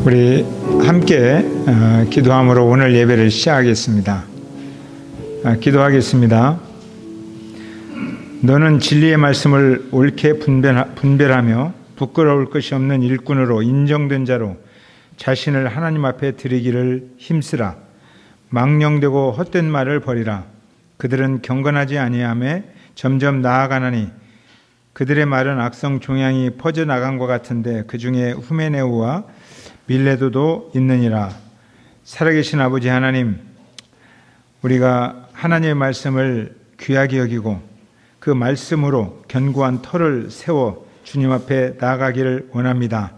우리 함께 기도함으로 오늘 예배를 시작하겠습니다. 기도하겠습니다. 너는 진리의 말씀을 옳게 분별하며 부끄러울 것이 없는 일꾼으로 인정된 자로 자신을 하나님 앞에 드리기를 힘쓰라. 망령되고 헛된 말을 버리라. 그들은 경건하지 아니하며 점점 나아가나니 그들의 말은 악성 종양이 퍼져나간 것 같은데 그 중에 후메네오와 밀레도도 있느니라. 살아계신 아버지 하나님, 우리가 하나님의 말씀을 귀하게 여기고 그 말씀으로 견고한 터를 세워 주님 앞에 나아가기를 원합니다.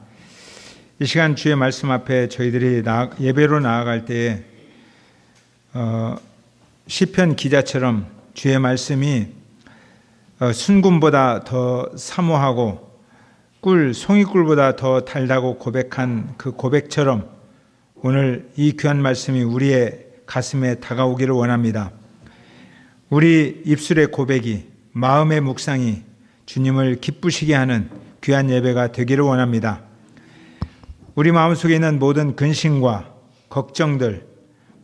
이 시간 주의 말씀 앞에 저희들이 예배로 나아갈 때에 시편 기자처럼 주의 말씀이 순금보다 더 사모하고 송이꿀보다 더 달다고 고백한 그 고백처럼 오늘 이 귀한 말씀이 우리의 가슴에 다가오기를 원합니다. 우리 입술의 고백이, 마음의 묵상이 주님을 기쁘시게 하는 귀한 예배가 되기를 원합니다. 우리 마음속에 있는 모든 근심과 걱정들,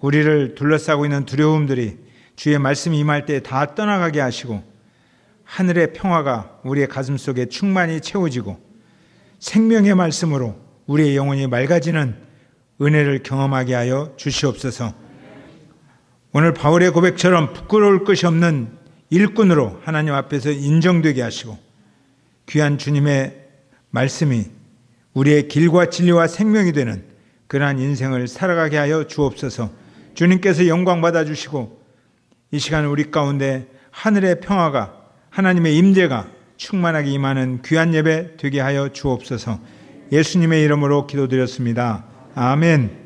우리를 둘러싸고 있는 두려움들이 주의 말씀이 임할 때 다 떠나가게 하시고 하늘의 평화가 우리의 가슴 속에 충만히 채워지고 생명의 말씀으로 우리의 영혼이 맑아지는 은혜를 경험하게 하여 주시옵소서. 오늘 바울의 고백처럼 부끄러울 것이 없는 일꾼으로 하나님 앞에서 인정되게 하시고 귀한 주님의 말씀이 우리의 길과 진리와 생명이 되는 그러한 인생을 살아가게 하여 주옵소서. 주님께서 영광 받아주시고 이 시간 우리 가운데 하늘의 평화가, 하나님의 임재가 충만하게 임하는 귀한 예배 되게 하여 주옵소서. 예수님의 이름으로 기도드렸습니다. 아멘.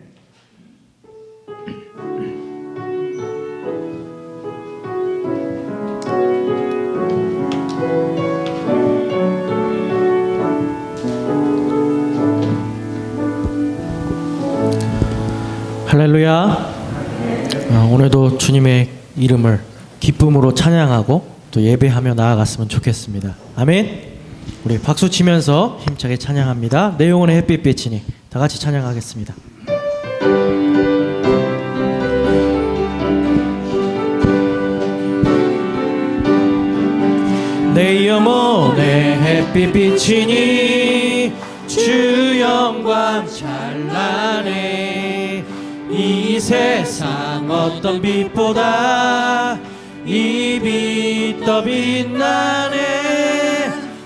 할렐루야. 오늘도 주님의 이름을 기쁨으로 찬양하고 또 예배하며 나아갔으면 좋겠습니다. 아멘. 우리 박수 치면서 힘차게 찬양합니다. 내 영혼의 햇빛 비치니 다 같이 찬양하겠습니다. 내 영혼의 햇빛 비치니 주 영광 찬란해. 이 세상 어떤 빛보다 이 빛 더 빛나네.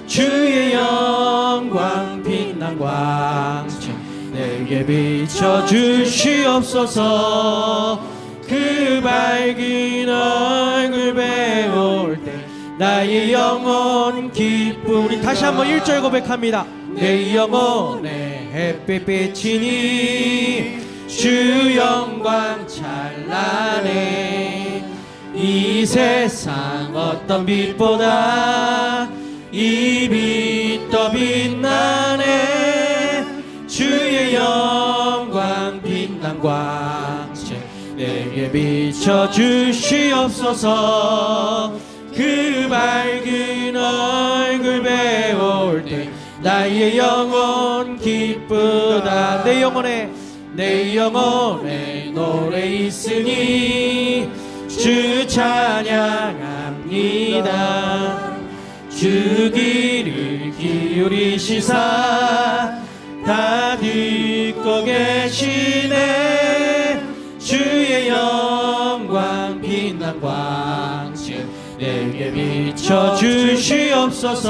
주의 영광 빛난 광채 내게 비춰 주시옵소서. 그 밝은 얼굴 배울 때 나의 영혼 기쁨. 우리 다시 한번 1절 고백합니다. 내 영혼의 햇빛 비치니 주 영광 찬란해. 이 세상 어떤 빛보다 이 빛 더 빛나네. 주의 영광 빛난 광채 내게 비춰 주시옵소서. 그 밝은 얼굴 배울 때 나의 영혼 기쁘다. 내 영혼에 노래 있으니 주 찬양합니다. 주 귀를 기울이시사 다 듣고 계시네. 주의 영광 빛난 광채 내게 비춰 주시옵소서.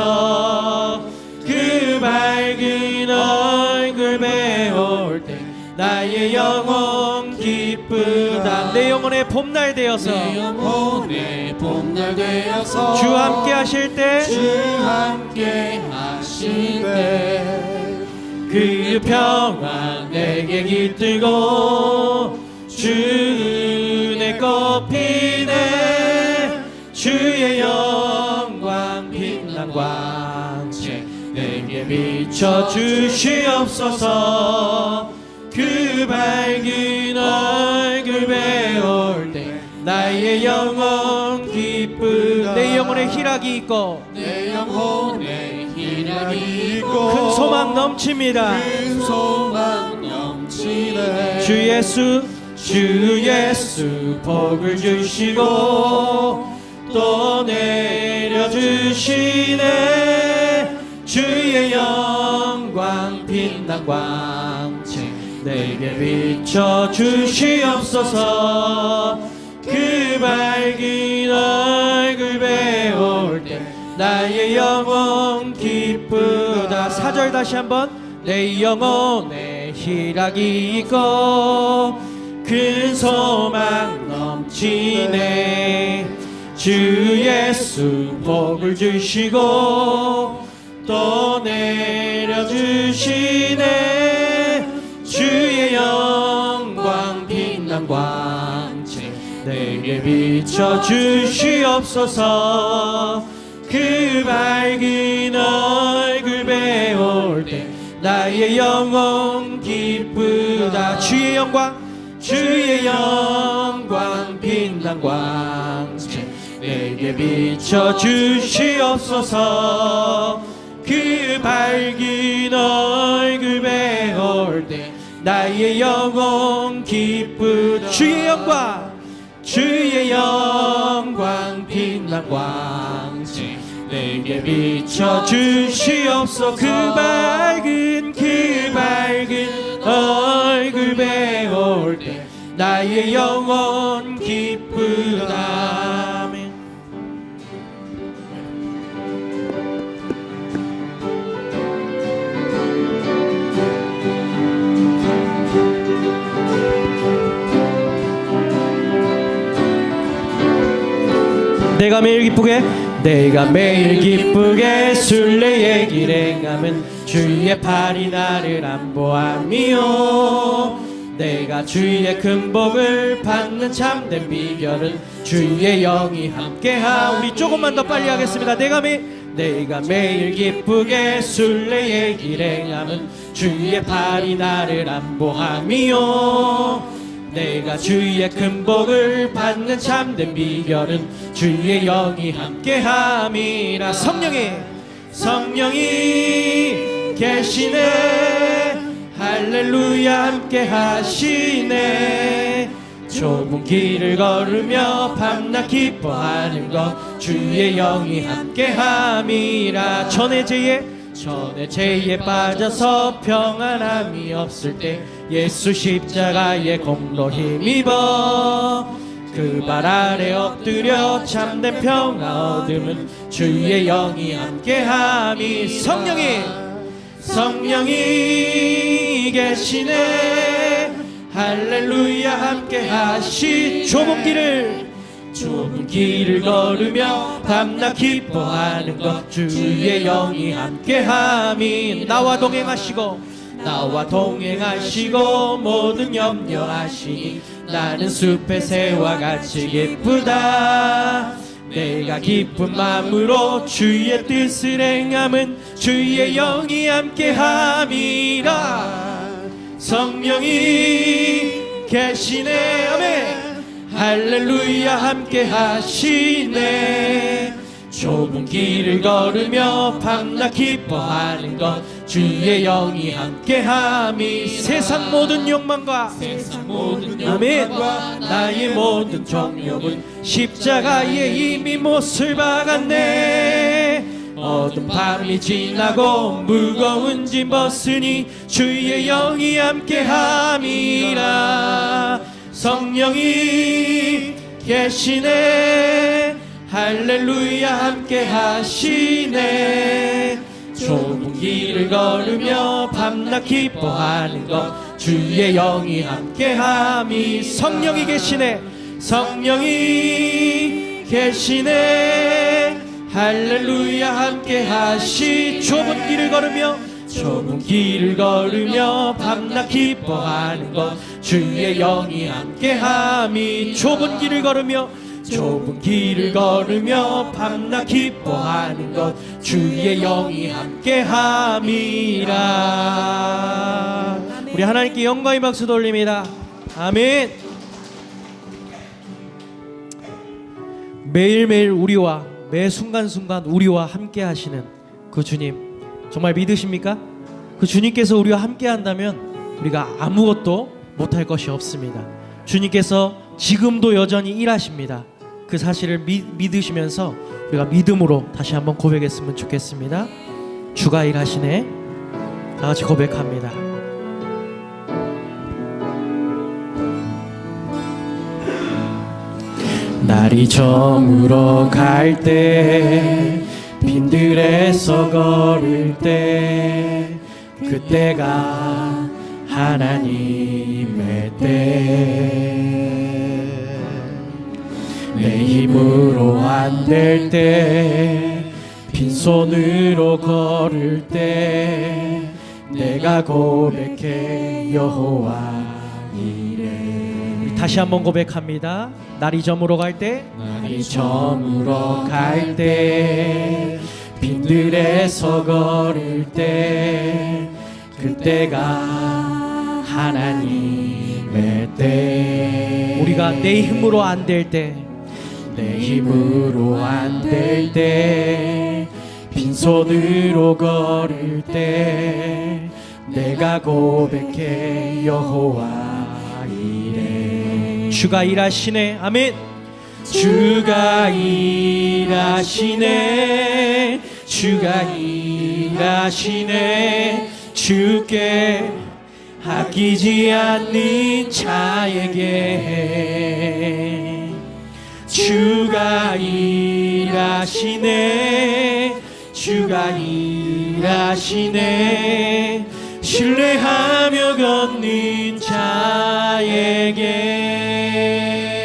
그 밝은 얼굴 배울 때 나의 영혼 기쁘다. 내 영혼의 봄날 되어서 내 영혼의 봄날 되어서 주 함께 하실 때 그 평화 내게 깃들고 주 은혜 꽃피네. 주의 영광 빛난 광채 내게 비춰 주시옵소서. 그 밝은 얼굴 배울 때 나의 영혼 기쁘다. 내 영혼에 희락이 있고 내 영혼에 희락이 있고 큰 소망 넘칩니다. 큰 소망 주시네 주 예수 복을 주시고 또 내려주시네 주의 영광 빛난 광채 내게 비춰 주시옵소서 그 밝은 얼굴 배울 때 나의 영혼 기쁘다 4절 다시 한번 내 영혼에 희락이 있고 큰 소망 넘치네 주 예수 복을 주시고 또 내려주시네 주의 영광 빛난 광채 내게 비춰 주시옵소서 그 밝은 얼굴 배울 때 나의 영혼 기쁘다 주의 영광 빛난 광채 내게 비춰 주시옵소서 그 밝은 얼굴 배울 때 나의 영혼 기쁘다 주의 영광 빛난 광채 내게 비춰 주시옵소서 그 밝은 얼굴 배울 때 나의 영혼 기쁘다 아멘. 내가 매일 기쁘게 순례의 길 행함은 주의 팔이 나를 안보함이요 내가 주의 큰 복을 받는 참된 비결은 주의 영이 함께하 우리 조금만 더 빨리 하겠습니다 내가 매일 기쁘게 순례의 길 행함은 주의 팔이 나를 안보함이요 내가 주의 큰 복을 받는 참된 비결은 주의 영이 함께함이라 성령이 계시네 할렐루야 함께하시네 좁은 길을 걸으며 밤낮 기뻐하는 것 주의 영이 함께함이라 전의 죄에 빠져서 평안함이 없을 때 예수 십자가의 공로 힘입어 그 발 아래 엎드려 참된 평화 얻음은 주의 영이 함께함이 성령이 계시네 할렐루야 함께하시 좁은 길을 걸으며 밤낮 기뻐하는 것 주의 영이 함께함이 나와 동행하시고 모든 염려하시니 나는 숲의 새와 같이 기쁘다 내가 기쁜 마음으로 주의 뜻을 행함은 주의 영이 함께함이라 성령이 계시네 아멘 할렐루야 함께하시네 좁은 길을 걸으며 밤낮 기뻐하는 것 주의 영이 함께함이 세상 모든 욕망과 아멘 나의 모든 정욕은 십자가에 이미 못을 박았네 어두운 밤이 지나고 무거운 짐 벗으니 주의 영이 함께함이라 성령이 계시네 할렐루야 함께하시네 좁은 길을 걸으며 밤낮 기뻐하는 것 주의 영이 함께함이 성령이 계시네 할렐루야 함께하시 좁은 길을 걸으며 밤낮 기뻐하는 것 주의 영이 함께함이 좁은 길을 걸으며 밤낮 기뻐하는 것 주의 영이 함께함이라 우리 하나님께 영광의 박수 돌립니다 아멘 매일매일 우리와 매 순간순간 우리와 함께 하시는 그 주님 정말 믿으십니까? 그 주님께서 우리와 함께 한다면 우리가 아무것도 못할 것이 없습니다. 주님께서 지금도 여전히 일하십니다. 그 사실을 믿으시면서 우리가 믿음으로 다시 한번 고백했으면 좋겠습니다. 주가 일하시네. 다 같이 고백합니다. 날이 저물어 갈 때, 빈들에서 걸을 때, 그때가 하나님의 때. 내 힘으로 안 될 때, 빈손으로 걸을 때, 내가 고백해 여호와 이래. 다시 한번 고백합니다. 날이 저물어 갈 때, 날이 저물어 갈 때, 빈들에서 걸을 때, 그때가 하나님의 때. 우리가 내 힘으로 안 될 때, 내 힘으로 안 될 때, 빈손으로 걸을 때, 내가 고백해 여호와 이래. 주가 일하시네. 아멘. 주가 일하시네. 주가 일하시네. 주께 아끼지 않는 자에게 주가 일하시네. 주가 일하시네. 신뢰하며 걷는 자에게.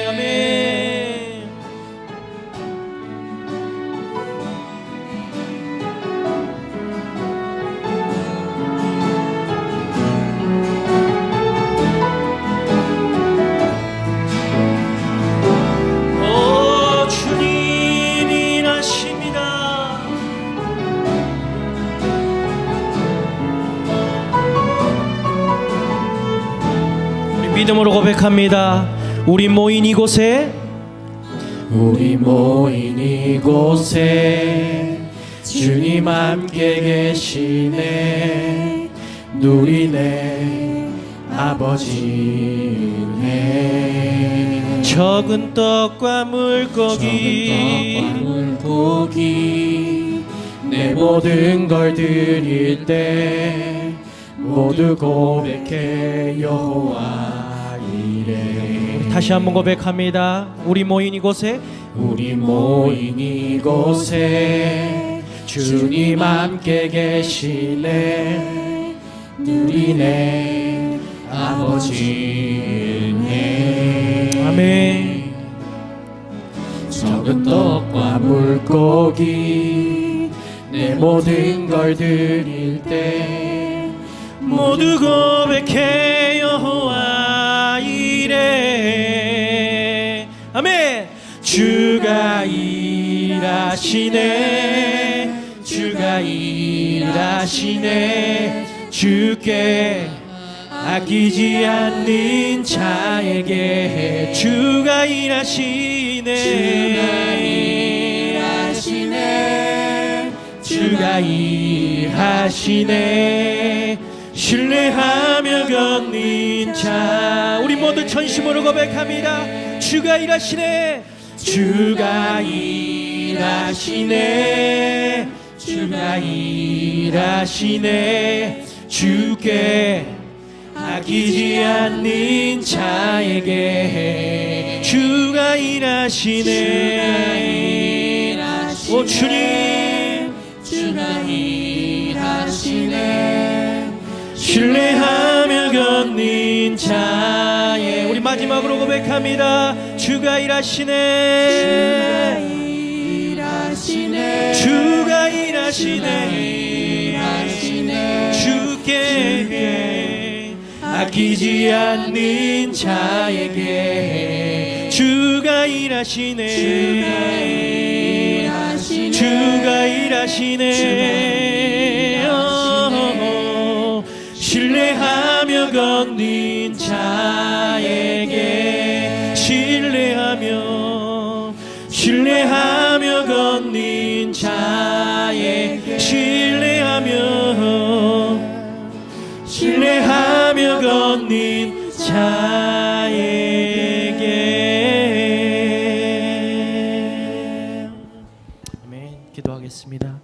아멘. 오 주님 일하십니다. 우리 믿음으로 고백합니다. 우리 모인 이곳에, 우리 모인 이곳에 주님 함께 계시네. 누리네 아버지네. 적은 떡과 물고기, 내 모든 걸 드릴 때 모두 고백해 여호와 이래. 다시 한번 고백합니다. 우리 모인 이곳에, 우리 모인 이곳에 주님 함께 계시네. 누리네 아버지네. 아멘. 적은 떡과 물고기, 내 모든 걸 드릴 때 모두 고백해 여호와 이래. 아멘. 주가 일하시네. 주가 일하시네. 주께 아끼지 않는 자에게 주가 일하시네. 주가 일하시네. 신뢰하며 걷는 자. 우리 모두 전심으로 고백합니다. 주가 일하시네. 주가 일하시네. 주가 일하시네. 주께 아끼지 않는 자에게 주가 일하시네. 오 주님, 주가 일하시네. 신뢰하며 걷는 자에. 우리 마지막으로 고백합니다. 주가 일하시네. 주가 일하시네. 주께 아끼지 않는 자에게 주가 일하시네. 주가 일하시네. 신뢰하며 걷는 자에게 신뢰하며 걷는 자에게 신뢰하며 걷는 자에게. 아멘. 기도하겠습니다.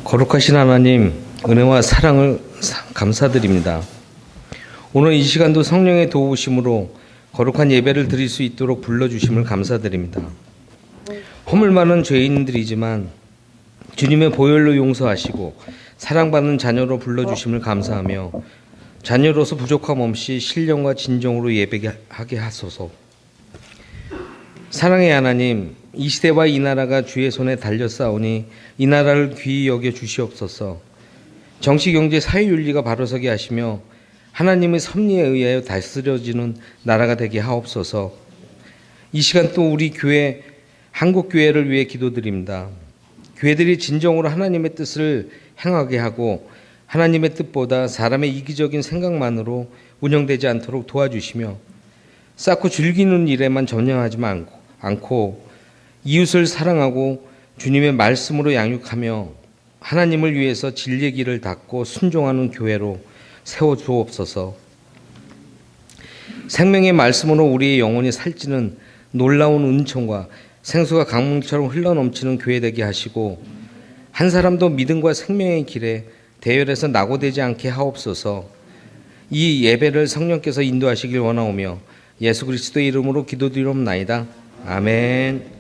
거룩하신 하나님, 은혜와 사랑을 감사드립니다. 오늘 이 시간도 성령의 도우심으로 거룩한 예배를 드릴 수 있도록 불러주심을 감사드립니다. 허물 많은 죄인들이지만 주님의 보혈로 용서하시고 사랑받는 자녀로 불러주심을 감사하며 자녀로서 부족함 없이 신령과 진정으로 예배하게 하소서. 사랑의 하나님, 이 시대와 이 나라가 주의 손에 달려 싸우니 이 나라를 귀히 여겨 주시옵소서. 정치, 경제, 사회윤리가 바로서게 하시며 하나님의 섭리에 의하여 다스려지는 나라가 되게 하옵소서. 이 시간 또 우리 교회, 한국교회를 위해 기도드립니다. 교회들이 진정으로 하나님의 뜻을 행하게 하고 하나님의 뜻보다 사람의 이기적인 생각만으로 운영되지 않도록 도와주시며 쌓고 즐기는 일에만 전념하지 않고 이웃을 사랑하고 주님의 말씀으로 양육하며 하나님을 위해서 진리의 길을 닦고 순종하는 교회로 세워주옵소서. 생명의 말씀으로 우리의 영혼이 살찌는 놀라운 은총과 생수가 강물처럼 흘러넘치는 교회 되게 하시고 한 사람도 믿음과 생명의 길에 대열에서 낙오되지 않게 하옵소서. 이 예배를 성령께서 인도하시길 원하오며 예수 그리스도의 이름으로 기도드리옵나이다. 아멘.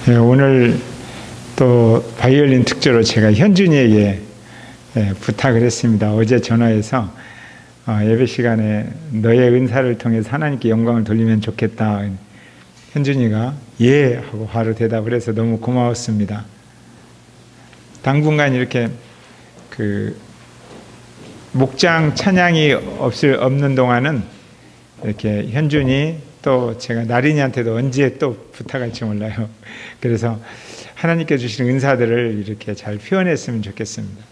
예, 오늘 또 바이올린 특조로 제가 현준이에게 부탁을 했습니다. 어제 전화해서 예배 시간에 너의 은사를 통해서 하나님께 영광을 돌리면 좋겠다. 현준이가 예 하고 바로 대답을 해서 너무 고마웠습니다. 당분간 이렇게 그 목장 찬양이 없는 동안은 이렇게 현준이 또 제가 나린이한테도 언제 또 부탁할지 몰라요. 그래서 하나님께 주시는 은사들을 이렇게 잘 표현했으면 좋겠습니다.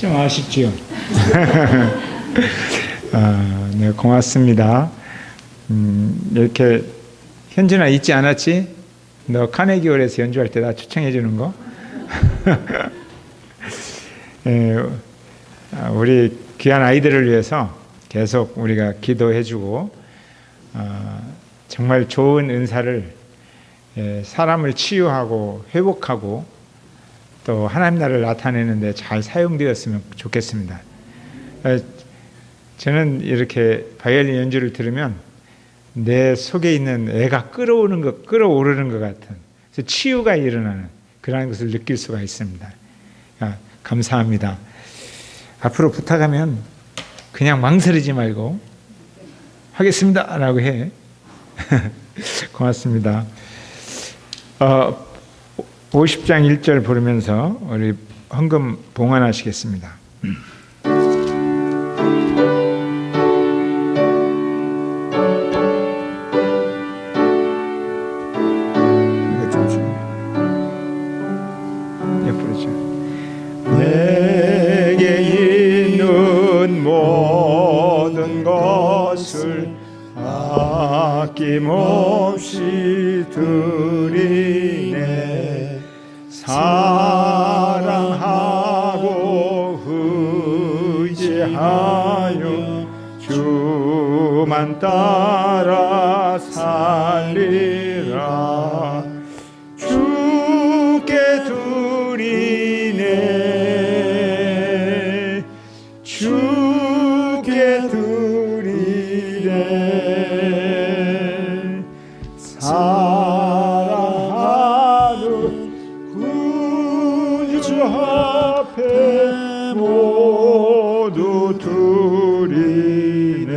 좀 아쉽지요. 네, 고맙습니다. 이렇게 현준아 잊지 않았지? 너 카네기홀에서 연주할 때 나 초청해 주는 거? 우리 귀한 아이들을 위해서 계속 우리가 기도해 주고 정말 좋은 은사를 사람을 치유하고 회복하고 또 하나님 나라를 나타내는데 잘 사용되었으면 좋겠습니다. 저는 이렇게 바이올린 연주를 들으면 내 속에 있는 애가 끌어오르는 것 같은, 그래서 치유가 일어나는 그런 것을 느낄 수가 있습니다. 감사합니다. 앞으로 부탁하면 그냥 망설이지 말고 하겠습니다 라고 해. 고맙습니다. 50장 1절 부르면서 우리 헌금 봉헌하시겠습니다. 내게 있는 모든 것을 아낌없이 드리네. 사랑하고 의지하여 주만 따라 살리라. 주께 드리네. 주께 드리네. 사랑하는 구주 앞에 모두 드리네.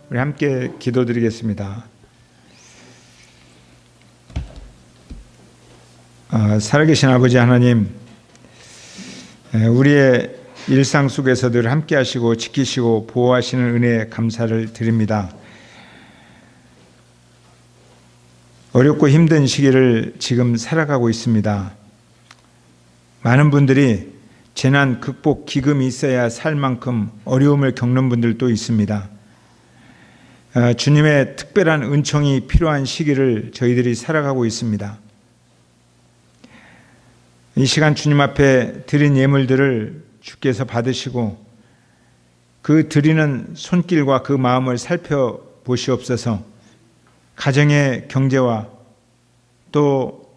우리 함께 기도드리겠습니다. 살아계신 아버지 하나님, 우리의 일상 속에서 늘 함께 하시고 지키시고 보호하시는 은혜에 감사를 드립니다. 어렵고 힘든 시기를 지금 살아가고 있습니다. 많은 분들이 재난 극복 기금이 있어야 살 만큼 어려움을 겪는 분들도 있습니다. 주님의 특별한 은총이 필요한 시기를 저희들이 살아가고 있습니다. 이 시간 주님 앞에 드린 예물들을 주께서 받으시고 그 드리는 손길과 그 마음을 살펴보시옵소서. 가정의 경제와 또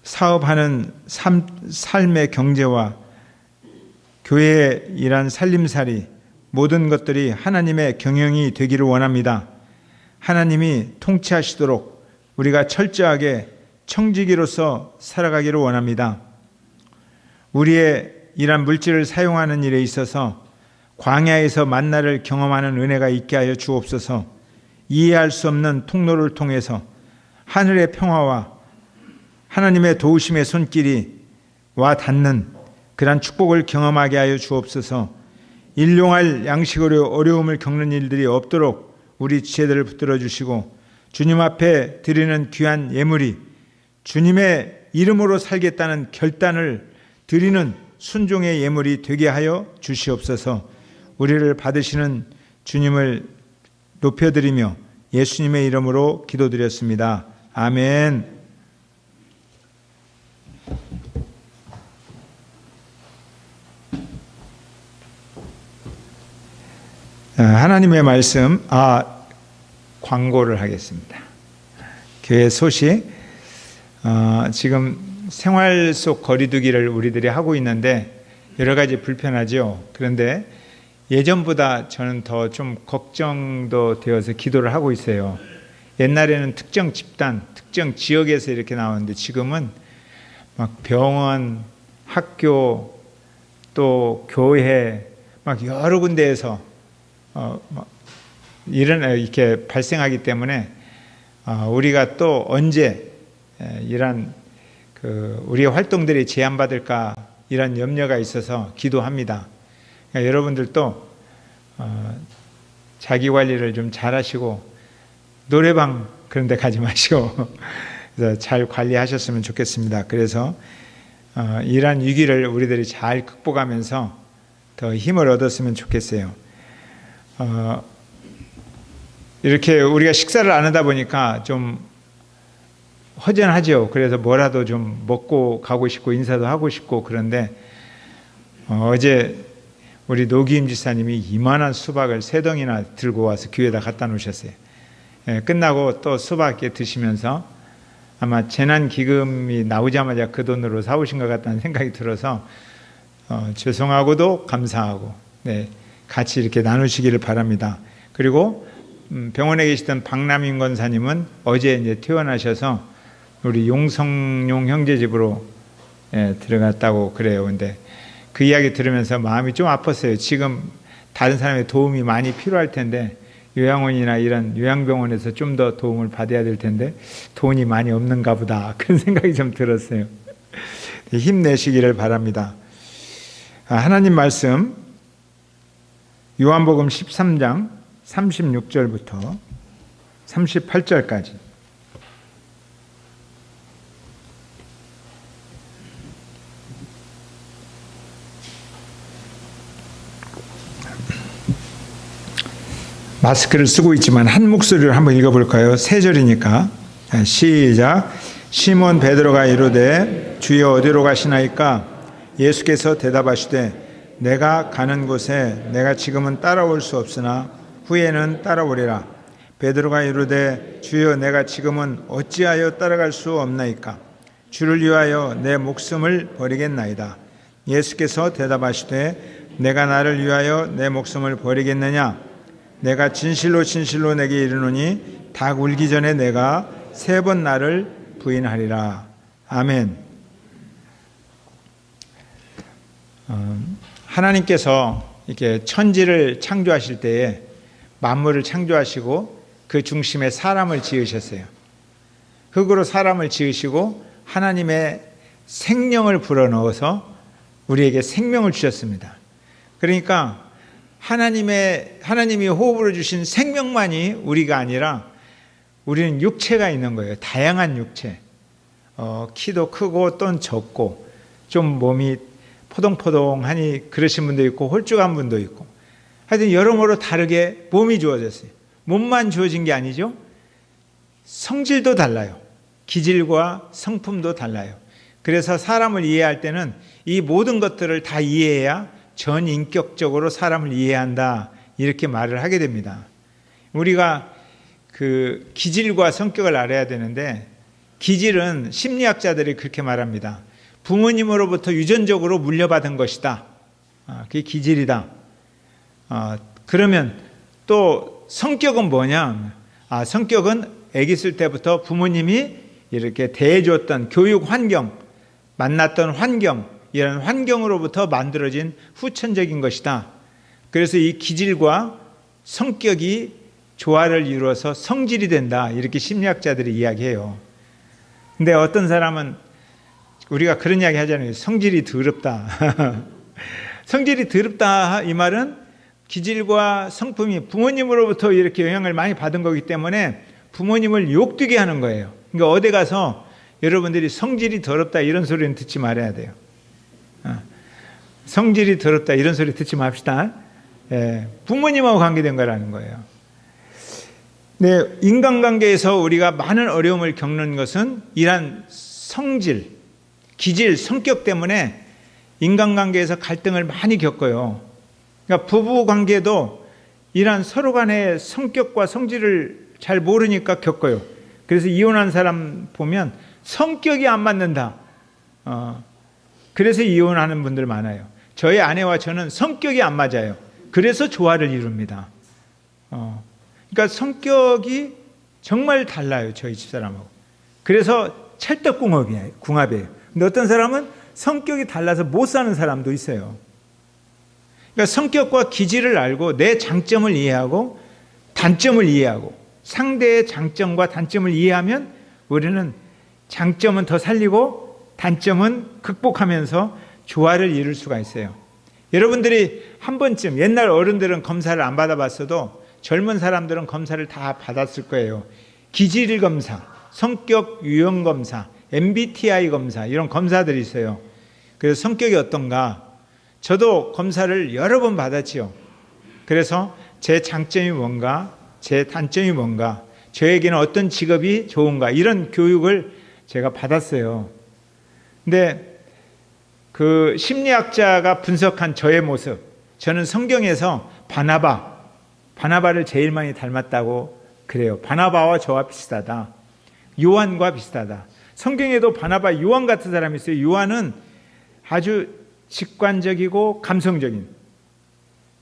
사업하는 삶의 경제와 교회의 일한 살림살이 모든 것들이 하나님의 경영이 되기를 원합니다. 하나님이 통치하시도록 우리가 철저하게 청지기로서 살아가기를 원합니다. 우리의 이런 물질을 사용하는 일에 있어서 광야에서 만나를 경험하는 은혜가 있게 하여 주옵소서. 이해할 수 없는 통로를 통해서 하늘의 평화와 하나님의 도우심의 손길이 와 닿는 그러한 축복을 경험하게 하여 주옵소서. 일용할 양식으로 어려움을 겪는 일들이 없도록 우리 지혜들을 붙들어 주시고 주님 앞에 드리는 귀한 예물이 주님의 이름으로 살겠다는 결단을 드리는 순종의 예물이 되게 하여 주시옵소서. 우리를 받으시는 주님을 높여드리며 예수님의 이름으로 기도드렸습니다. 아멘. 하나님의 말씀, 광고를 하겠습니다. 교회 소식, 지금 생활 속 거리두기를 우리들이 하고 있는데 여러 가지 불편하죠. 그런데 예전보다 저는 더 좀 걱정도 되어서 기도를 하고 있어요. 옛날에는 특정 집단, 특정 지역에서 이렇게 나오는데 지금은 막 병원, 학교, 또 교회, 막 여러 군데에서 이렇게 발생하기 때문에 우리가 또 언제 이런 우리의 활동들이 제한받을까 이런 염려가 있어서 기도합니다. 그러니까 여러분들도 자기 관리를 좀 잘하시고 노래방 그런 데 가지 마시고 그래서 잘 관리하셨으면 좋겠습니다. 그래서 이러한 위기를 우리들이 잘 극복하면서 더 힘을 얻었으면 좋겠어요. 이렇게 우리가 식사를 안 하다 보니까 좀 허전하죠. 그래서 뭐라도 좀 먹고 가고 싶고 인사도 하고 싶고 그런데 어제 우리 노기임 지사님이 이만한 수박을 3덩이나 들고 와서 교회에다 갖다 놓으셨어요. 끝나고 또 수박 이렇게 드시면서 아마 재난기금이 나오자마자 그 돈으로 사오신 것 같다는 생각이 들어서 죄송하고도 감사하고 같이 이렇게 나누시기를 바랍니다. 그리고 병원에 계시던 박남인 권사님은 어제 이제 퇴원하셔서 우리 용성용 형제 집으로 들어갔다고 그래요. 근데 그 이야기 들으면서 마음이 좀 아팠어요. 지금 다른 사람의 도움이 많이 필요할 텐데 요양원이나 이런 요양병원에서 좀 더 도움을 받아야 될 텐데 돈이 많이 없는가 보다 그런 생각이 좀 들었어요. 힘내시기를 바랍니다. 하나님 말씀 요한복음 13장 36절부터 38절까지 마스크를 쓰고 있지만 한 목소리로 한번 읽어볼까요? 3절이니까 시작. 시몬 베드로가 이르되 주여 어디로 가시나이까? 예수께서 대답하시되 내가 가는 곳에 내가 지금은 따라올 수 없으나 후에는 따라오리라. 베드로가 이르되 주여 내가 지금은 어찌하여 따라갈 수 없나이까? 주를 위하여 내 목숨을 버리겠나이다. 예수께서 대답하시되 내가 나를 위하여 내 목숨을 버리겠느냐? 내가 진실로 진실로 내게 이르노니 닭 울기 전에 내가 3번 나를 부인하리라. 아멘. 하나님께서 이렇게 천지를 창조하실 때에 만물을 창조하시고 그 중심에 사람을 지으셨어요. 흙으로 사람을 지으시고 하나님의 생명을 불어넣어서 우리에게 생명을 주셨습니다. 그러니까 하나님이 호흡으로 주신 생명만이 우리가 아니라 우리는 육체가 있는 거예요. 다양한 육체. 키도 크고 또는 적고 좀 몸이 포동포동하니 그러신 분도 있고 홀쭉한 분도 있고 하여튼 여러모로 다르게 몸이 주어졌어요. 몸만 주어진 게 아니죠. 성질도 달라요. 기질과 성품도 달라요. 그래서 사람을 이해할 때는 이 모든 것들을 다 이해해야 전인격적으로 사람을 이해한다 이렇게 말을 하게 됩니다. 우리가 그 기질과 성격을 알아야 되는데 기질은 심리학자들이 그렇게 말합니다. 부모님으로부터 유전적으로 물려받은 것이다. 그게 기질이다. 그러면 또 성격은 뭐냐? 성격은 아기 있을 때부터 부모님이 이렇게 대해줬던 교육 환경, 만났던 환경, 이런 환경으로부터 만들어진 후천적인 것이다. 그래서 이 기질과 성격이 조화를 이루어서 성질이 된다. 이렇게 심리학자들이 이야기해요. 근데 어떤 사람은 우리가 그런 이야기 하잖아요. 성질이 더럽다. 성질이 더럽다 이 말은 기질과 성품이 부모님으로부터 이렇게 영향을 많이 받은 거기 때문에 부모님을 욕되게 하는 거예요. 그러니까 어디 가서 여러분들이 성질이 더럽다 이런 소리는 듣지 말아야 돼요. 성질이 더럽다 이런 소리 듣지 맙시다. 부모님하고 관계된 거라는 거예요. 네, 인간관계에서 우리가 많은 어려움을 겪는 것은 이러한 성질, 기질, 성격 때문에 인간관계에서 갈등을 많이 겪어요. 그러니까 부부관계도 이러한 서로 간의 성격과 성질을 잘 모르니까 겪어요. 그래서 이혼한 사람 보면 성격이 안 맞는다. 그래서 이혼하는 분들 많아요. 저희 아내와 저는 성격이 안 맞아요. 그래서 조화를 이룹니다. 그러니까 성격이 정말 달라요. 저희 집사람하고. 그래서 찰떡궁합이에요. 근데 어떤 사람은 성격이 달라서 못 사는 사람도 있어요. 그러니까 성격과 기질을 알고 내 장점을 이해하고 단점을 이해하고 상대의 장점과 단점을 이해하면 우리는 장점은 더 살리고 단점은 극복하면서 조화를 이룰 수가 있어요. 여러분들이 한 번쯤 옛날 어른들은 검사를 안 받아봤어도 젊은 사람들은 검사를 다 받았을 거예요. 기질 검사, 성격 유형 검사, MBTI 검사 이런 검사들이 있어요. 그래서 성격이 어떤가? 저도 검사를 여러 번 받았지요. 그래서 제 장점이 뭔가, 제 단점이 뭔가, 저에게는 어떤 직업이 좋은가, 이런 교육을 제가 받았어요. 근데 그 심리학자가 분석한 저의 모습, 저는 성경에서 바나바를 제일 많이 닮았다고 그래요. 바나바와 저와 비슷하다. 요한과 비슷하다. 성경에도 바나바, 요한 같은 사람이 있어요. 요한은 아주 직관적이고 감성적인.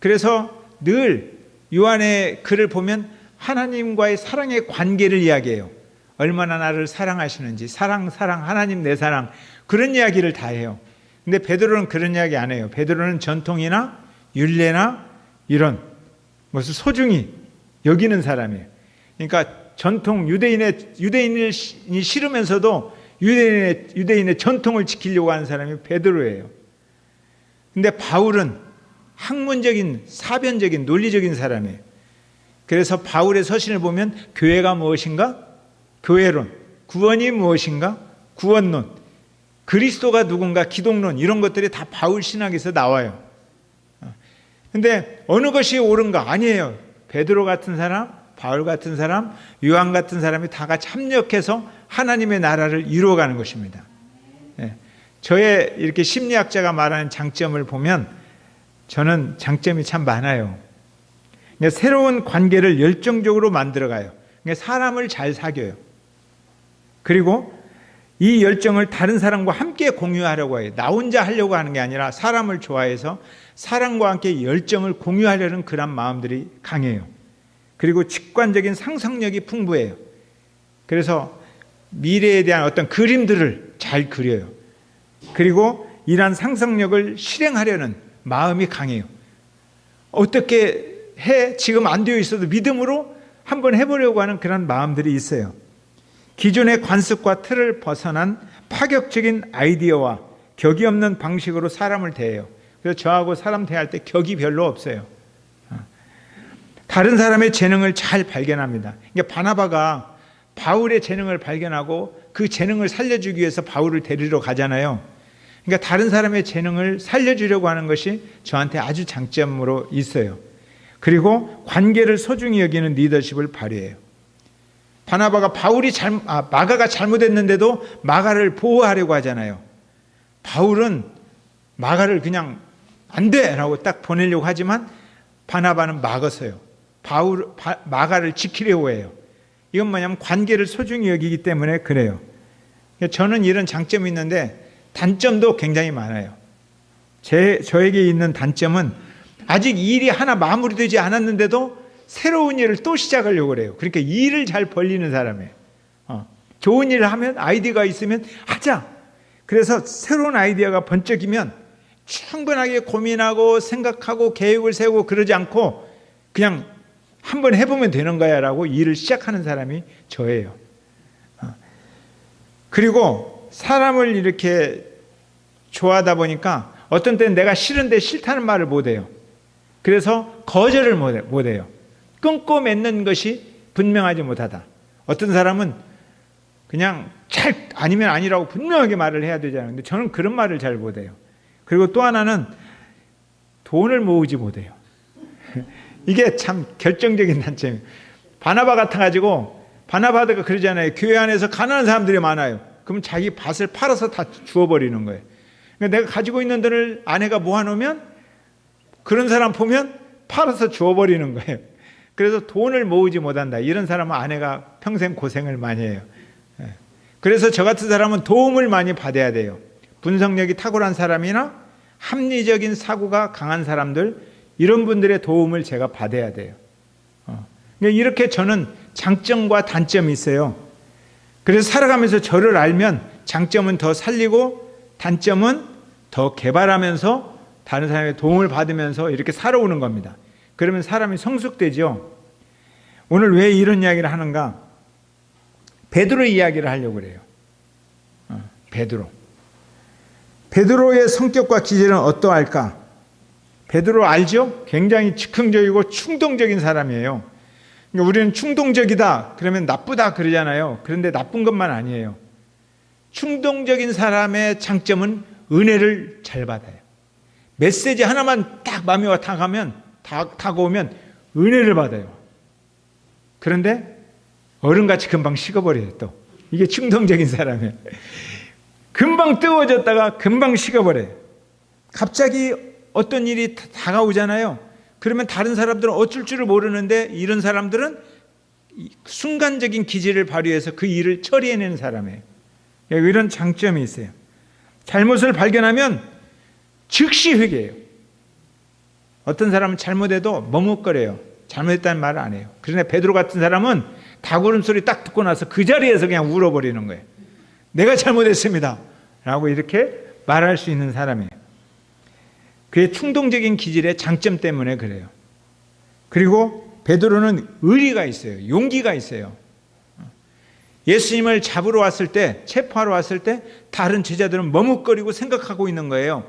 그래서 늘 요한의 글을 보면 하나님과의 사랑의 관계를 이야기해요. 얼마나 나를 사랑하시는지, 사랑, 하나님 내 사랑, 그런 이야기를 다 해요. 근데 베드로는 그런 이야기 안 해요. 베드로는 전통이나 율례나 이런 것을 소중히 여기는 사람이에요. 그러니까 전통, 유대인이 싫으면서도 유대인의 전통을 지키려고 하는 사람이 베드로예요. 근데 바울은 학문적인, 사변적인, 논리적인 사람이에요. 그래서 바울의 서신을 보면 교회가 무엇인가? 교회론. 구원이 무엇인가? 구원론. 그리스도가 누군가? 기독론. 이런 것들이 다 바울 신학에서 나와요. 근데 어느 것이 옳은가? 아니에요. 베드로 같은 사람, 바울 같은 사람, 요한 같은 사람이 다 같이 협력해서 하나님의 나라를 이루어가는 것입니다. 저의 이렇게 심리학자가 말하는 장점을 보면 저는 장점이 참 많아요. 새로운 관계를 열정적으로 만들어가요. 사람을 잘 사귀어요. 그리고 이 열정을 다른 사람과 함께 공유하려고 해요. 나 혼자 하려고 하는 게 아니라 사람을 좋아해서 사람과 함께 열정을 공유하려는 그런 마음들이 강해요. 그리고 직관적인 상상력이 풍부해요. 그래서 미래에 대한 어떤 그림들을 잘 그려요. 그리고 이러한 상상력을 실행하려는 마음이 강해요. 어떻게 해? 지금 안 되어 있어도 믿음으로 한번 해보려고 하는 그런 마음들이 있어요. 기존의 관습과 틀을 벗어난 파격적인 아이디어와 격이 없는 방식으로 사람을 대해요. 그래서 저하고 사람 대할 때 격이 별로 없어요. 다른 사람의 재능을 잘 발견합니다. 그러니까 바나바가 바울의 재능을 발견하고 그 재능을 살려주기 위해서 바울을 데리러 가잖아요. 그러니까 다른 사람의 재능을 살려주려고 하는 것이 저한테 아주 장점으로 있어요. 그리고 관계를 소중히 여기는 리더십을 발휘해요. 바나바가 마가가 잘못했는데도 마가를 보호하려고 하잖아요. 바울은 마가를 그냥 안 돼! 라고 딱 보내려고 하지만 바나바는 막았어요. 마가를 지키려고 해요. 이건 뭐냐면 관계를 소중히 여기기 때문에 그래요. 저는 이런 장점이 있는데 단점도 굉장히 많아요. 저에게 있는 단점은 아직 일이 하나 마무리되지 않았는데도 새로운 일을 또 시작하려고 그래요. 그러니까 일을 잘 벌리는 사람이에요. 좋은 일을 하면 아이디어가 있으면 하자. 그래서 새로운 아이디어가 번쩍이면 충분하게 고민하고 생각하고 계획을 세우고 그러지 않고 그냥 한번 해보면 되는 거야 라고 일을 시작하는 사람이 저예요. 그리고 사람을 이렇게 좋아하다 보니까 어떤 때는 내가 싫은데 싫다는 말을 못해요. 그래서 거절을 못해요. 끊고 맺는 것이 분명하지 못하다. 어떤 사람은 그냥 아니면 아니라고 분명하게 말을 해야 되잖아요. 근데 저는 그런 말을 잘 못해요. 그리고 또 하나는 돈을 모으지 못해요. 이게 참 결정적인 단점이에요. 바나바 같아가지고 바나바가 그러잖아요. 교회 안에서 가난한 사람들이 많아요. 그럼 자기 밭을 팔아서 다 주워버리는 거예요. 그러니까 내가 가지고 있는 돈을 아내가 모아놓으면 그런 사람 보면 팔아서 주워버리는 거예요. 그래서 돈을 모으지 못한다. 이런 사람은 아내가 평생 고생을 많이 해요. 그래서 저 같은 사람은 도움을 많이 받아야 돼요. 분석력이 탁월한 사람이나 합리적인 사고가 강한 사람들, 이런 분들의 도움을 제가 받아야 돼요. 이렇게 저는 장점과 단점이 있어요. 그래서 살아가면서 저를 알면 장점은 더 살리고 단점은 더 개발하면서 다른 사람의 도움을 받으면서 이렇게 살아오는 겁니다. 그러면 사람이 성숙되죠. 오늘 왜 이런 이야기를 하는가? 베드로의 이야기를 하려고 그래요. 베드로의 성격과 기질은 어떠할까? 베드로 알죠? 굉장히 즉흥적이고 충동적인 사람이에요. 그러니까 우리는 충동적이다 그러면 나쁘다 그러잖아요. 그런데 나쁜 것만 아니에요. 충동적인 사람의 장점은 은혜를 잘 받아요. 메시지 하나만 딱 마음에 와 다가오면 은혜를 받아요. 그런데 얼음같이 금방 식어버려요. 또 이게 충동적인 사람이에요. 금방 뜨거워졌다가 금방 식어버려요. 갑자기 어떤 일이 다가오잖아요. 그러면 다른 사람들은 어쩔 줄을 모르는데 이런 사람들은 순간적인 기질을 발휘해서 그 일을 처리해내는 사람이에요. 이런 장점이 있어요. 잘못을 발견하면 즉시 회개해요. 어떤 사람은 잘못해도 머뭇거려요. 잘못했다는 말을 안 해요. 그러나 베드로 같은 사람은 다구름 소리 딱 듣고 나서 그 자리에서 그냥 울어버리는 거예요. 내가 잘못했습니다 라고 이렇게 말할 수 있는 사람이에요. 그의 충동적인 기질의 장점 때문에 그래요. 그리고 베드로는 의리가 있어요. 용기가 있어요. 예수님을 잡으러 왔을 때, 체포하러 왔을 때 다른 제자들은 머뭇거리고 생각하고 있는 거예요.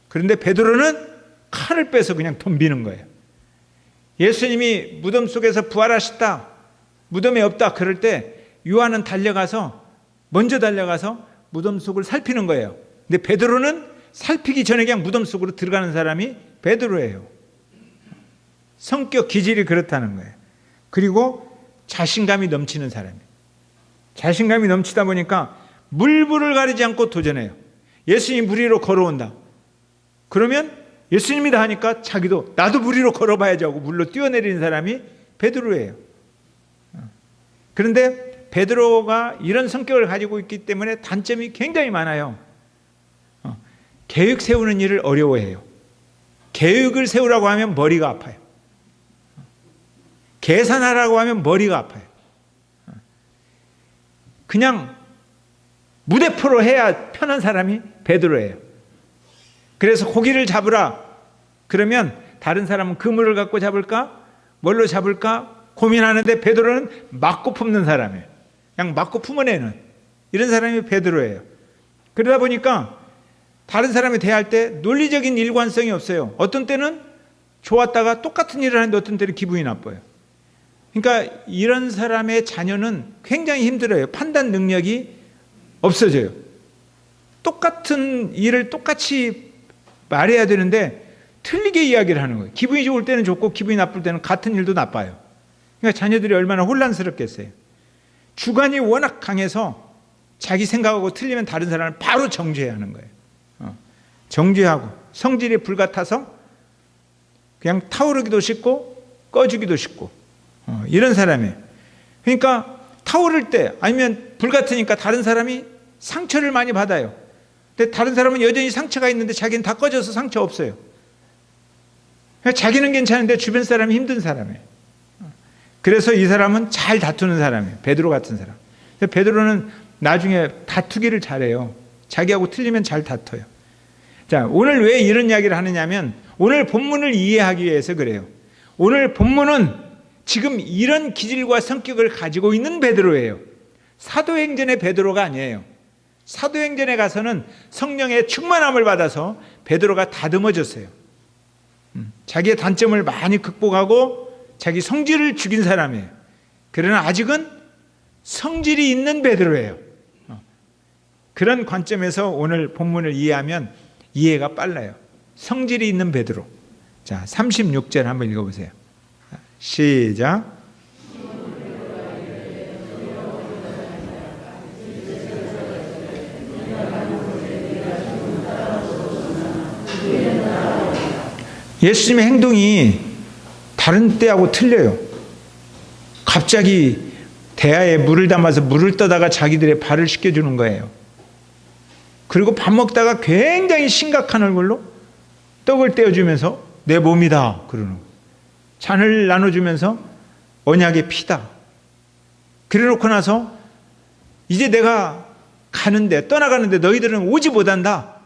그런데 베드로는 칼을 빼서 그냥 덤비는 거예요. 예수님이 무덤 속에서 부활하셨다, 무덤에 없다 그럴 때 요한은 먼저 달려가서 무덤 속을 살피는 거예요. 근데 베드로는 살피기 전에 그냥 무덤 속으로 들어가는 사람이 베드로예요. 성격 기질이 그렇다는 거예요. 그리고 자신감이 넘치는 사람이에요. 자신감이 넘치다 보니까 물불을 가리지 않고 도전해요. 예수님이 물 위로 걸어온다. 그러면 예수님이다 하니까 자기도 나도 물 위로 걸어봐야지 하고 물로 뛰어내리는 사람이 베드로예요. 그런데 베드로가 이런 성격을 가지고 있기 때문에 단점이 굉장히 많아요. 계획 세우는 일을 어려워해요. 계획을 세우라고 하면 머리가 아파요. 계산하라고 하면 머리가 아파요. 그냥 무대포로 해야 편한 사람이 베드로예요. 그래서 고기를 잡으라 그러면 다른 사람은 그물을 갖고 잡을까? 뭘로 잡을까? 고민하는데 베드로는 맞고 품는 사람이에요. 그냥 맞고 품어내는 이런 사람이 베드로예요. 그러다 보니까 다른 사람이 대할 때 논리적인 일관성이 없어요. 어떤 때는 좋았다가 똑같은 일을 하는데 어떤 때는 기분이 나빠요. 그러니까 이런 사람의 자녀는 굉장히 힘들어요. 판단 능력이 없어져요. 똑같은 일을 똑같이 말해야 되는데 틀리게 이야기를 하는 거예요. 기분이 좋을 때는 좋고 기분이 나쁠 때는 같은 일도 나빠요. 그러니까 자녀들이 얼마나 혼란스럽겠어요. 주관이 워낙 강해서 자기 생각하고 틀리면 다른 사람을 바로 정죄해야 하는 거예요. 정죄하고 성질이 불같아서 그냥 타오르기도 쉽고 꺼주기도 쉽고 이런 사람이에요. 그러니까 타오를 때 아니면 불같으니까 다른 사람이 상처를 많이 받아요. 근데 다른 사람은 여전히 상처가 있는데 자기는 다 꺼져서 상처 없어요. 그러니까 자기는 괜찮은데 주변 사람이 힘든 사람이에요. 그래서 이 사람은 잘 다투는 사람이에요. 베드로 같은 사람. 베드로는 나중에 다투기를 잘해요. 자기하고 틀리면 잘 다퉈요. 자, 오늘 왜 이런 이야기를 하느냐면 오늘 본문을 이해하기 위해서 그래요. 오늘 본문은 지금 이런 기질과 성격을 가지고 있는 베드로예요. 사도행전의 베드로가 아니에요. 사도행전에 가서는 성령의 충만함을 받아서 베드로가 다듬어졌어요. 자기의 단점을 많이 극복하고 자기 성질을 죽인 사람이에요. 그러나 아직은 성질이 있는 베드로예요. 그런 관점에서 오늘 본문을 이해하면 이해가 빨라요. 성질이 있는 베드로. 자, 36절 한번 읽어보세요. 시작. 예수님의 행동이 다른 때하고 틀려요. 갑자기 대야에 물을 담아서 물을 떠다가 자기들의 발을 씻겨주는 거예요. 그리고 밥 먹다가 굉장히 심각한 얼굴로 떡을 떼어주면서 내 몸이다 그러는 거예요. 잔을 나눠주면서 언약의 피다. 그래놓고 나서 이제 내가 떠나가는데 너희들은 오지 못한다.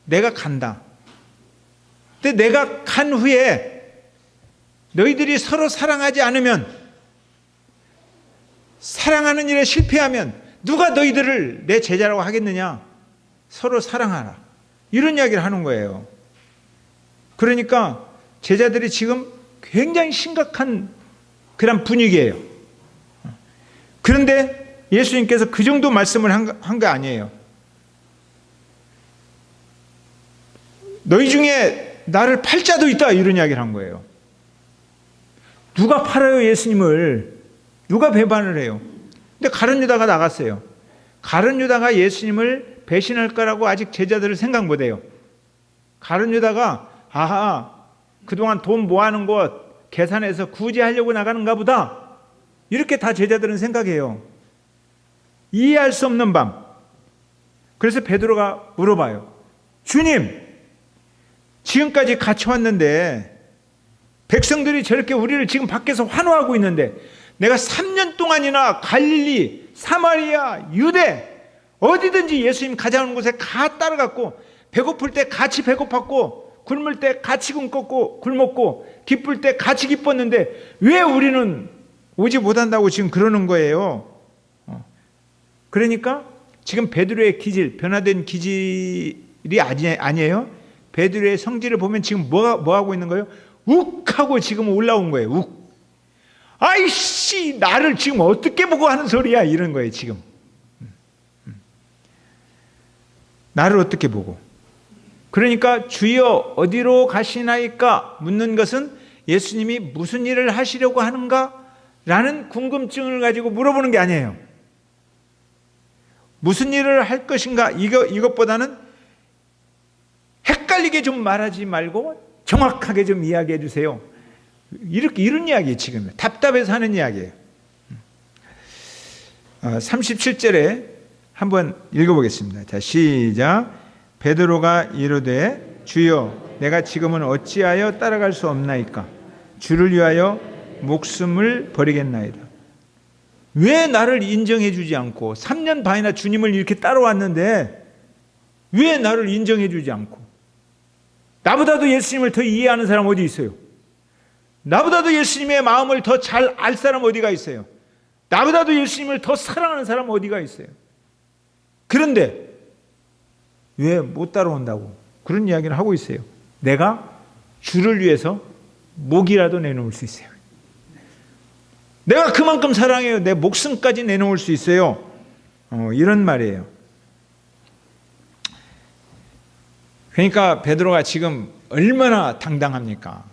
내가 간다. 근데 내가 간 후에 너희들이 서로 사랑하지 않으면, 사랑하는 일에 실패하면 누가 너희들을 내 제자라고 하겠느냐. 서로 사랑하라. 이런 이야기를 하는 거예요. 그러니까 제자들이 지금 굉장히 심각한 그런 분위기예요. 그런데 예수님께서 그 정도 말씀을 한 거 아니에요. 너희 중에 나를 팔 자도 있다, 이런 이야기를 한 거예요. 누가 팔아요, 예수님을? 누가 배반을 해요? 근데 가룟 유다가 나갔어요. 가룟 유다가 예수님을 배신할 거라고 아직 제자들을 생각 못 해요. 가룟 유다가 아하, 그동안 돈 모아놓은 것 계산해서 구제하려고 나가는가 보다, 이렇게 다 제자들은 생각해요. 이해할 수 없는 밤. 그래서 베드로가 물어봐요. 주님, 지금까지 같이 왔는데 백성들이 저렇게 우리를 지금 밖에서 환호하고 있는데 내가 3년 동안이나 갈릴리, 사마리아, 유대 어디든지 예수님 가자는 곳에 다 따라갔고, 배고플 때 같이 배고팠고, 굶을 때 같이 굶었고, 기쁠 때 같이 기뻤는데 왜 우리는 오지 못한다고 지금 그러는 거예요? 그러니까 지금 베드로의 기질, 변화된 기질이 아니에요. 베드로의 성질을 보면 지금 뭐 하고 있는 거예요? 욱하고 지금 올라온 거예요. 욱. 아이씨, 나를 지금 어떻게 보고 하는 소리야, 이런 거예요. 지금 나를 어떻게 보고. 그러니까 주여 어디로 가시나이까 묻는 것은 예수님이 무슨 일을 하시려고 하는가 라는 궁금증을 가지고 물어보는 게 아니에요. 무슨 일을 할 것인가, 이것보다는 헷갈리게 좀 말하지 말고 정확하게 좀 이야기해 주세요. 이런 이야기 지금 답답해서 하는 이야기예요. 37절에 한번 읽어보겠습니다. 자, 시작. 베드로가 이르되 주여 내가 지금은 어찌하여 따라갈 수 없나이까? 주를 위하여 목숨을 버리겠나이다. 왜 나를 인정해 주지 않고 3년 반이나 주님을 이렇게 따라왔는데 왜 나를 인정해 주지 않고? 나보다도 예수님을 더 이해하는 사람 어디 있어요? 나보다도 예수님의 마음을 더 잘 알 사람 어디가 있어요? 나보다도 예수님을 더 사랑하는 사람 어디가 있어요? 그런데 왜 못 따라온다고 그런 이야기를 하고 있어요. 내가 주를 위해서 목이라도 내놓을 수 있어요. 내가 그만큼 사랑해요. 내 목숨까지 내놓을 수 있어요. 이런 말이에요. 그러니까 베드로가 지금 얼마나 당당합니까?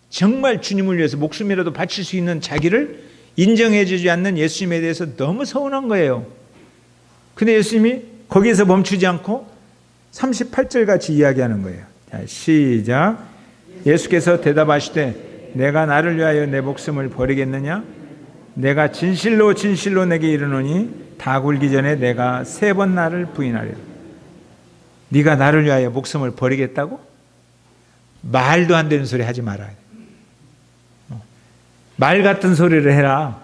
정말 주님을 위해서 목숨이라도 바칠 수 있는 자기를 인정해 주지 않는 예수님에 대해서 너무 서운한 거예요. 근데 예수님이 거기에서 멈추지 않고 38절 같이 이야기하는 거예요. 자, 시작. 예수께서 대답하시되 내가 나를 위하여 내 목숨을 버리겠느냐? 내가 진실로 진실로 내게 이르노니 다 굴기 전에 내가 3번 나를 부인하리라. 네가 나를 위하여 목숨을 버리겠다고? 말도 안 되는 소리 하지 말아야 돼. 말 같은 소리를 해라.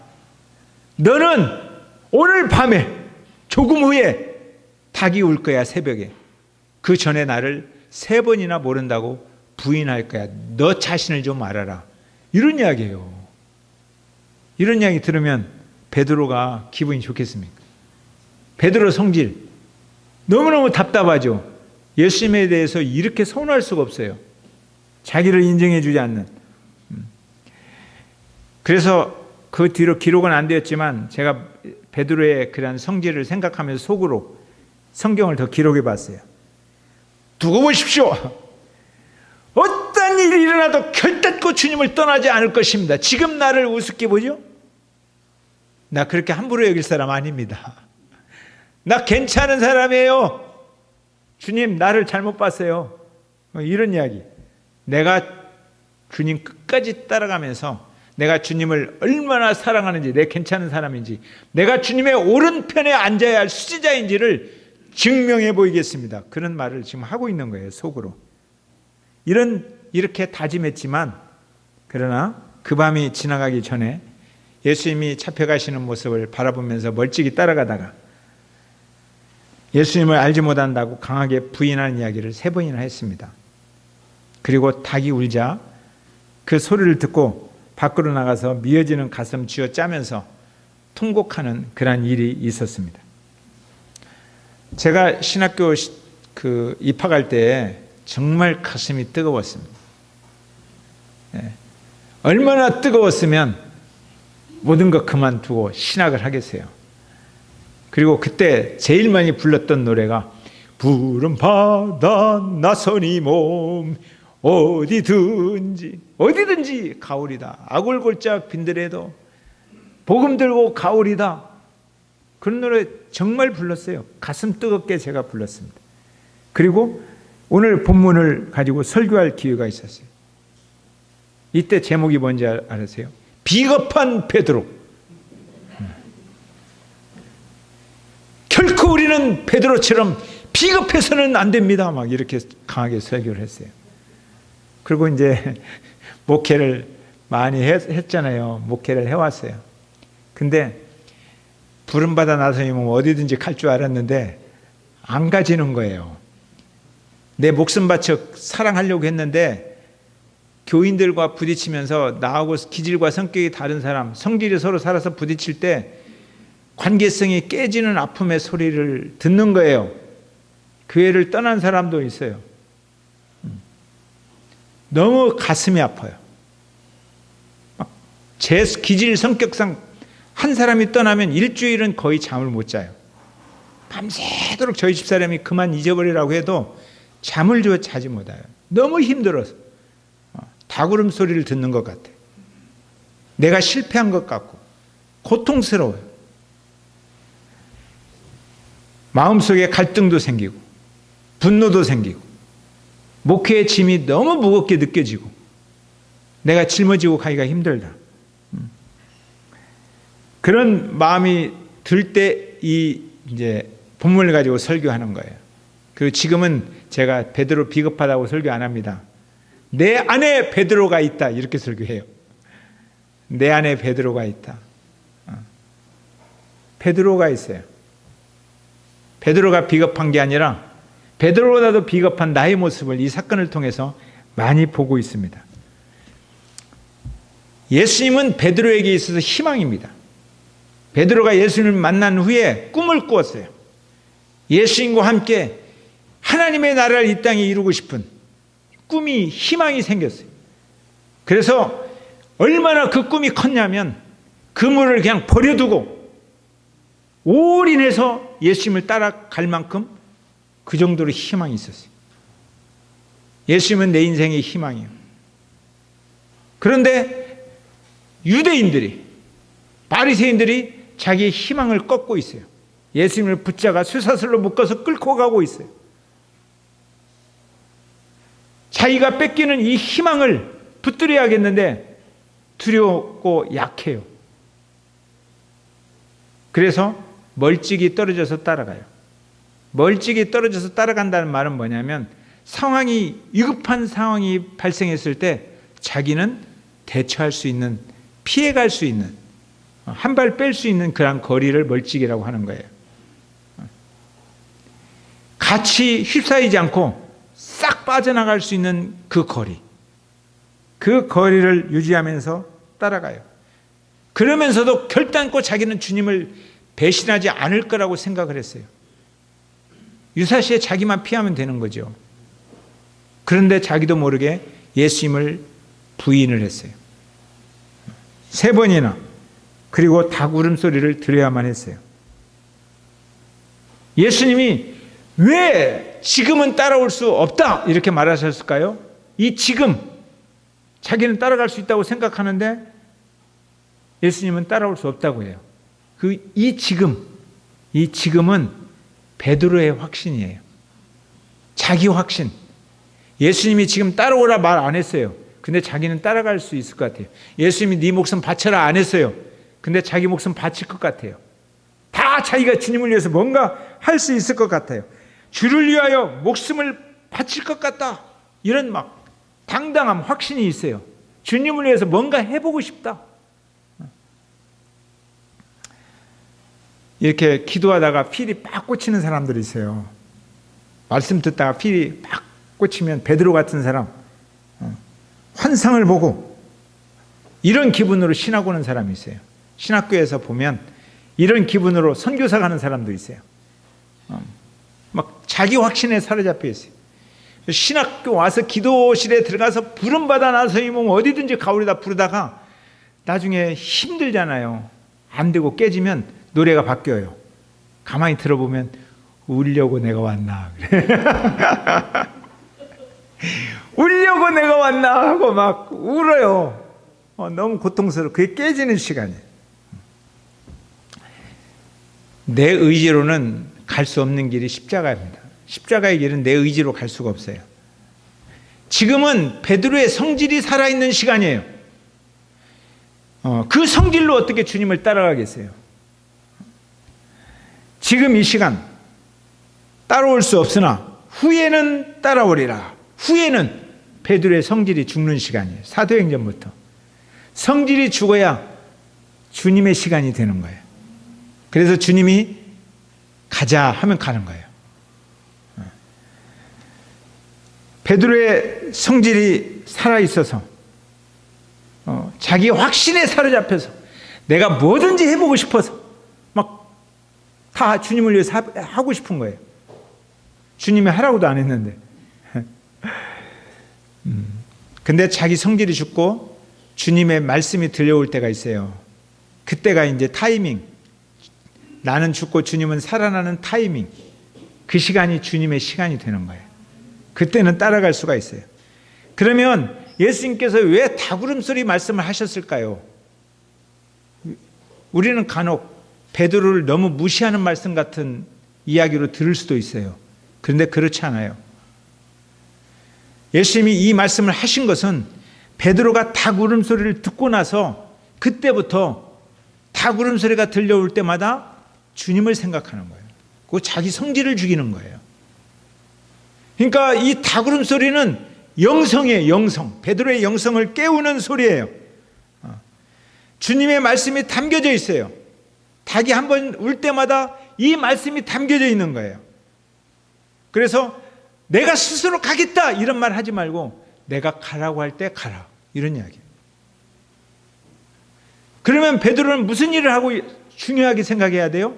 너는 오늘 밤에 조금 후에 닭이 울 거야, 새벽에. 그 전에 나를 3번이나 모른다고 부인할 거야. 너 자신을 좀 알아라. 이런 이야기예요. 이런 이야기 들으면 베드로가 기분이 좋겠습니까? 베드로 성질 너무너무 답답하죠. 예수님에 대해서 이렇게 서운할 수가 없어요. 자기를 인정해 주지 않는. 그래서 그 뒤로 기록은 안 되었지만 제가 베드로의 그런 성질을 생각하면서 속으로 성경을 더 기록해 봤어요. 두고 보십시오. 어떤 일이 일어나도 결단코 주님을 떠나지 않을 것입니다. 지금 나를 우습게 보죠? 나 그렇게 함부로 여길 사람 아닙니다. 나 괜찮은 사람이에요. 주님 나를 잘못 봤어요. 이런 이야기. 내가 주님 끝까지 따라가면서 내가 주님을 얼마나 사랑하는지, 내 괜찮은 사람인지, 내가 주님의 오른편에 앉아야 할 수지자인지를 증명해 보이겠습니다. 그런 말을 지금 하고 있는 거예요, 속으로. 이렇게 다짐했지만, 그러나 그 밤이 지나가기 전에 예수님이 잡혀가시는 모습을 바라보면서 멀찍이 따라가다가 예수님을 알지 못한다고 강하게 부인하는 이야기를 3번이나 했습니다. 그리고 닭이 울자 그 소리를 듣고 밖으로 나가서 미어지는 가슴 쥐어 짜면서 통곡하는 그런 일이 있었습니다. 제가 신학교 입학할 때 정말 가슴이 뜨거웠습니다. 얼마나 뜨거웠으면 모든 것 그만두고 신학을 하겠어요. 그리고 그때 제일 많이 불렀던 노래가 푸른 바다 나선이 몸 어디든지 가오리다. 아골골짝 빈들에도 복음 들고 가오리다. 그런 노래 정말 불렀어요. 가슴 뜨겁게 제가 불렀습니다. 그리고 오늘 본문을 가지고 설교할 기회가 있었어요. 이때 제목이 뭔지 아세요? 비겁한 베드로. 결코 우리는 베드로처럼 비겁해서는 안 됩니다. 막 이렇게 강하게 설교를 했어요. 그리고 이제 목회를 많이 했잖아요. 목회를 해왔어요. 근데 부름받아 나서면 어디든지 갈 줄 알았는데 안 가지는 거예요. 내 목숨 바쳐 사랑하려고 했는데 교인들과 부딪히면서 나하고 기질과 성격이 다른 사람, 성질이 서로 살아서 부딪힐 때 관계성이 깨지는 아픔의 소리를 듣는 거예요. 교회를 떠난 사람도 있어요. 너무 가슴이 아파요. 제 기질 성격상 한 사람이 떠나면 일주일은 거의 잠을 못 자요. 밤새도록 저희 집사람이 그만 잊어버리라고 해도 잠을 자지 못해요. 너무 힘들어서 다구름 소리를 듣는 것 같아요. 내가 실패한 것 같고 고통스러워요. 마음속에 갈등도 생기고 분노도 생기고 목회의 짐이 너무 무겁게 느껴지고 내가 짊어지고 가기가 힘들다. 그런 마음이 들 때 이 이제 본문을 가지고 설교하는 거예요. 그리고 지금은 제가 베드로 비겁하다고 설교 안 합니다. 내 안에 베드로가 있다 이렇게 설교해요. 내 안에 베드로가 있다. 베드로가 있어요. 베드로가 비겁한 게 아니라 베드로보다도 비겁한 나의 모습을 이 사건을 통해서 많이 보고 있습니다. 예수님은 베드로에게 있어서 희망입니다. 베드로가 예수님을 만난 후에 꿈을 꾸었어요. 예수님과 함께 하나님의 나라를 이 땅에 이루고 싶은 꿈이, 희망이 생겼어요. 그래서 얼마나 그 꿈이 컸냐면 그물을 그냥 버려두고 올인해서 예수님을 따라갈 만큼 그 정도로 희망이 있었어요. 예수님은 내 인생의 희망이에요. 그런데 유대인들이, 바리새인들이 자기의 희망을 꺾고 있어요. 예수님을 붙잡아 쇠사슬로 묶어서 끌고 가고 있어요. 자기가 뺏기는 이 희망을 붙들어야겠는데 두렵고 약해요. 그래서 멀찍이 떨어져서 따라가요. 멀찍이 떨어져서 따라간다는 말은 뭐냐면 상황이, 위급한 상황이 발생했을 때 자기는 대처할 수 있는, 피해갈 수 있는, 한 발 뺄 수 있는 그런 거리를 멀찍이라고 하는 거예요. 같이 휩싸이지 않고 싹 빠져나갈 수 있는 그 거리, 그 거리를 유지하면서 따라가요. 그러면서도 결단코 자기는 주님을 배신하지 않을 거라고 생각을 했어요. 유사시에 자기만 피하면 되는 거죠. 그런데 자기도 모르게 예수님을 부인을 했어요. 3번이나. 그리고 닭 울음소리를 들어야만 했어요. 예수님이 왜 지금은 따라올 수 없다 이렇게 말하셨을까요? 이 지금, 자기는 따라갈 수 있다고 생각하는데 예수님은 따라올 수 없다고 해요. 이 지금은 베드로의 확신이에요. 자기 확신. 예수님이 지금 따라오라 말 안 했어요. 근데 자기는 따라갈 수 있을 것 같아요. 예수님이 네 목숨 바쳐라 안 했어요. 근데 자기 목숨 바칠 것 같아요. 다 자기가 주님을 위해서 뭔가 할 수 있을 것 같아요. 주를 위하여 목숨을 바칠 것 같다. 이런 막 당당함, 확신이 있어요. 주님을 위해서 뭔가 해보고 싶다. 이렇게 기도하다가 필이 빡 꽂히는 사람들이 있어요. 말씀 듣다가 필이 빡 꽂히면 베드로 같은 사람, 환상을 보고 이런 기분으로 신학 오는 사람이 있어요. 신학교에서 보면 이런 기분으로 선교사 가는 사람도 있어요. 막 자기 확신에 사로잡혀 있어요. 신학교 와서 기도실에 들어가서 부름받아 나서이 몸 어디든지 가오리다 부르다가 나중에 힘들잖아요. 안 되고 깨지면 노래가 바뀌어요. 가만히 들어보면 울려고 내가 왔나 그래. 울려고 내가 왔나 하고 막 울어요. 너무 고통스러워. 그게 깨지는 시간이에요. 내 의지로는 갈 수 없는 길이 십자가입니다. 십자가의 길은 내 의지로 갈 수가 없어요. 지금은 베드로의 성질이 살아있는 시간이에요. 그 성질로 어떻게 주님을 따라가겠어요? 지금 이 시간 따라올 수 없으나 후에는 따라오리라. 후에는 베드로의 성질이 죽는 시간이에요. 사도행전부터. 성질이 죽어야 주님의 시간이 되는 거예요. 그래서 주님이 가자 하면 가는 거예요. 베드로의 성질이 살아있어서 자기 확신에 사로잡혀서 내가 뭐든지 해보고 싶어서 막 다 주님을 위해서 하고 싶은 거예요. 주님이 하라고도 안 했는데. 근데 자기 성질이 죽고 주님의 말씀이 들려올 때가 있어요. 그때가 이제 타이밍. 나는 죽고 주님은 살아나는 타이밍. 그 시간이 주님의 시간이 되는 거예요. 그때는 따라갈 수가 있어요. 그러면 예수님께서 왜 다구름소리 말씀을 하셨을까요? 우리는 간혹 베드로를 너무 무시하는 말씀 같은 이야기로 들을 수도 있어요. 그런데 그렇지 않아요. 예수님이 이 말씀을 하신 것은 베드로가 닭울음소리를 듣고 나서 그때부터 닭울음소리가 들려올 때마다 주님을 생각하는 거예요. 그 자기 성질을 죽이는 거예요. 그러니까 이 닭울음소리는 영성이에요. 영성. 베드로의 영성을 깨우는 소리예요. 주님의 말씀이 담겨져 있어요. 닭이 한번 울 때마다 이 말씀이 담겨져 있는 거예요. 그래서 내가 스스로 가겠다 이런 말 하지 말고 내가 가라고 할 때 가라 이런 이야기예요. 그러면 베드로는 무슨 일을 하고 중요하게 생각해야 돼요?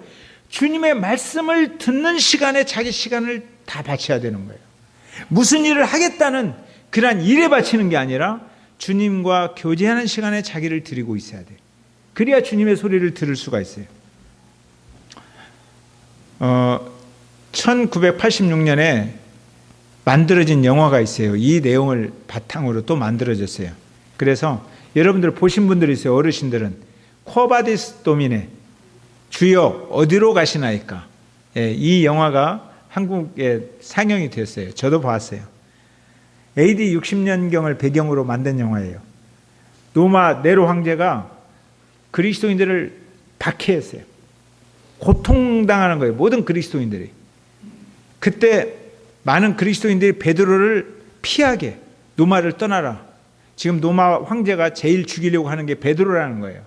주님의 말씀을 듣는 시간에 자기 시간을 다 바쳐야 되는 거예요. 무슨 일을 하겠다는 그런 일에 바치는 게 아니라 주님과 교제하는 시간에 자기를 드리고 있어야 돼요. 그래야 주님의 소리를 들을 수가 있어요. 1986년에 만들어진 영화가 있어요. 이 내용을 바탕으로 또 만들어졌어요. 그래서 여러분들 보신 분들이 있어요. 어르신들은 코바디스 도미네 주여 어디로 가시나이까. 이 영화가 한국에 상영이 됐어요. 저도 봤어요. AD 60년경을 배경으로 만든 영화예요. 로마 네로 황제가 그리스도인들을 박해했어요. 고통당하는 거예요. 모든 그리스도인들이. 그때 많은 그리스도인들이 베드로를 피하게 로마를 떠나라. 지금 로마 황제가 제일 죽이려고 하는 게 베드로라는 거예요.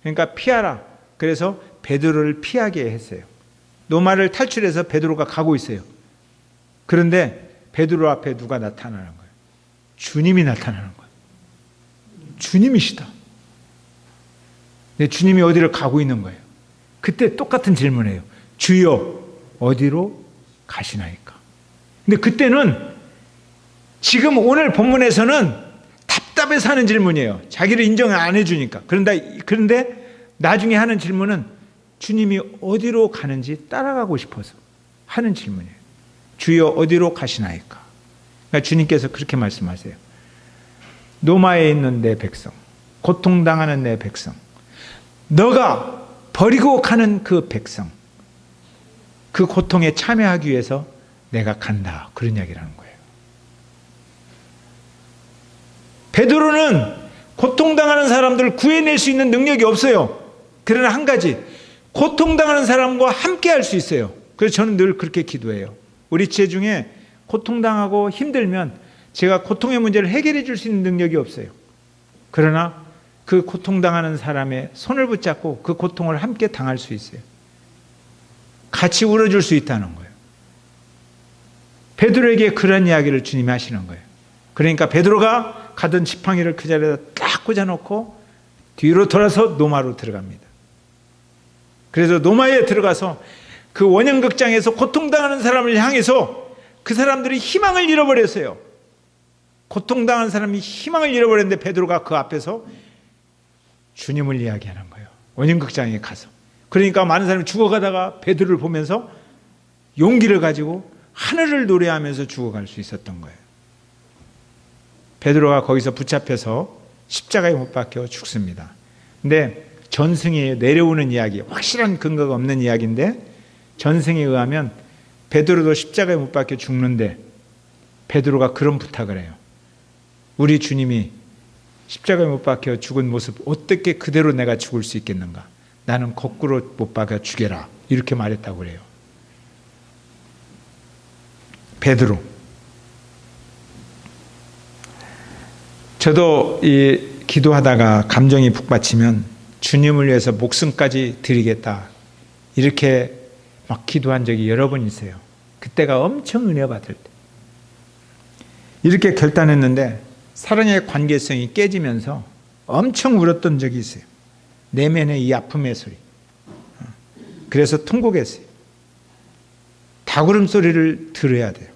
그러니까 피하라. 그래서 베드로를 피하게 했어요. 로마를 탈출해서 베드로가 가고 있어요. 그런데 베드로 앞에 누가 나타나는 거예요? 주님이 나타나는 거예요. 주님이시다. 네, 주님이 어디를 가고 있는 거예요. 그때 똑같은 질문이에요. 주여 어디로 가시나이까. 근데 그때는 지금 오늘 본문에서는 답답해서 하는 질문이에요. 자기를 인정 안 해주니까. 그런데 나중에 하는 질문은 주님이 어디로 가는지 따라가고 싶어서 하는 질문이에요. 주여 어디로 가시나이까. 그러니까 주님께서 그렇게 말씀하세요. 로마에 있는 내 백성, 고통당하는 내 백성, 너가 버리고 가는 그 백성, 그 고통에 참여하기 위해서 내가 간다. 그런 이야기를 하는 거예요. 베드로는 고통당하는 사람들을 구해낼 수 있는 능력이 없어요. 그러나 한 가지, 고통당하는 사람과 함께 할 수 있어요. 그래서 저는 늘 그렇게 기도해요. 우리 지혜 중에 고통당하고 힘들면 제가 고통의 문제를 해결해 줄 수 있는 능력이 없어요. 그러나 그 고통당하는 사람의 손을 붙잡고 그 고통을 함께 당할 수 있어요. 같이 울어줄 수 있다는 거예요. 베드로에게 그런 이야기를 주님이 하시는 거예요. 그러니까 베드로가 가던 지팡이를 그 자리에다 딱 꽂아놓고 뒤로 돌아서 노마로 들어갑니다. 그래서 노마에 들어가서 그 원형극장에서 고통당하는 사람을 향해서 그 사람들이 희망을 잃어버렸어요. 고통당한 사람이 희망을 잃어버렸는데 베드로가 그 앞에서 주님을 이야기하는 거예요. 원형극장에 가서. 그러니까 많은 사람이 죽어가다가 베드로를 보면서 용기를 가지고 하늘을 노래하면서 죽어갈 수 있었던 거예요. 베드로가 거기서 붙잡혀서 십자가에 못 박혀 죽습니다. 근데 전승이 내려오는 이야기, 확실한 근거가 없는 이야기인데 전승에 의하면 베드로도 십자가에 못 박혀 죽는데 베드로가 그런 부탁을 해요. 우리 주님이 십자가에 못 박혀 죽은 모습 어떻게 그대로 내가 죽을 수 있겠는가? 나는 거꾸로 못 박혀 죽여라. 이렇게 말했다고 그래요. 베드로. 저도 이 기도하다가 감정이 북받치면 주님을 위해서 목숨까지 드리겠다. 이렇게 막 기도한 적이 여러 번 있어요. 그때가 엄청 은혜 받을 때. 이렇게 결단했는데 사랑의 관계성이 깨지면서 엄청 울었던 적이 있어요. 내면의 이 아픔의 소리. 그래서 통곡했어요. 닭울음 소리를 들어야 돼요.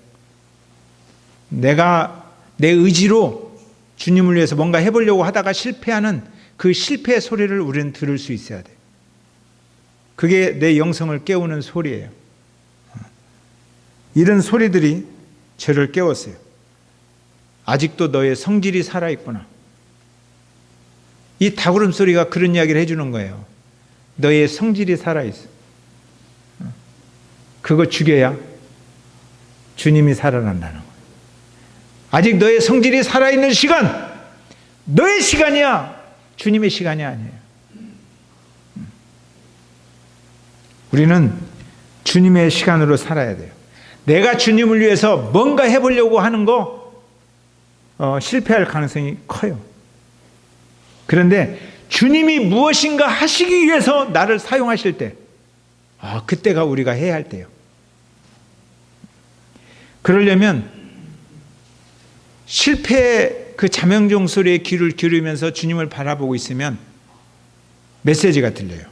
내가 내 의지로 주님을 위해서 뭔가 해보려고 하다가 실패하는 그 실패의 소리를 우리는 들을 수 있어야 돼요. 그게 내 영성을 깨우는 소리예요. 이런 소리들이 저를 깨웠어요. 아직도 너의 성질이 살아있구나. 이 닭울음 소리가 그런 이야기를 해주는 거예요. 너의 성질이 살아있어. 그거 죽여야 주님이 살아난다는 거예요. 아직 너의 성질이 살아있는 시간, 너의 시간이야. 주님의 시간이 아니에요. 우리는 주님의 시간으로 살아야 돼요. 내가 주님을 위해서 뭔가 해보려고 하는 거 실패할 가능성이 커요. 그런데 주님이 무엇인가 하시기 위해서 나를 사용하실 때 그때가 우리가 해야 할 때요. 그러려면 실패의 그 자명종 소리에 귀를 기울이면서 주님을 바라보고 있으면 메시지가 들려요.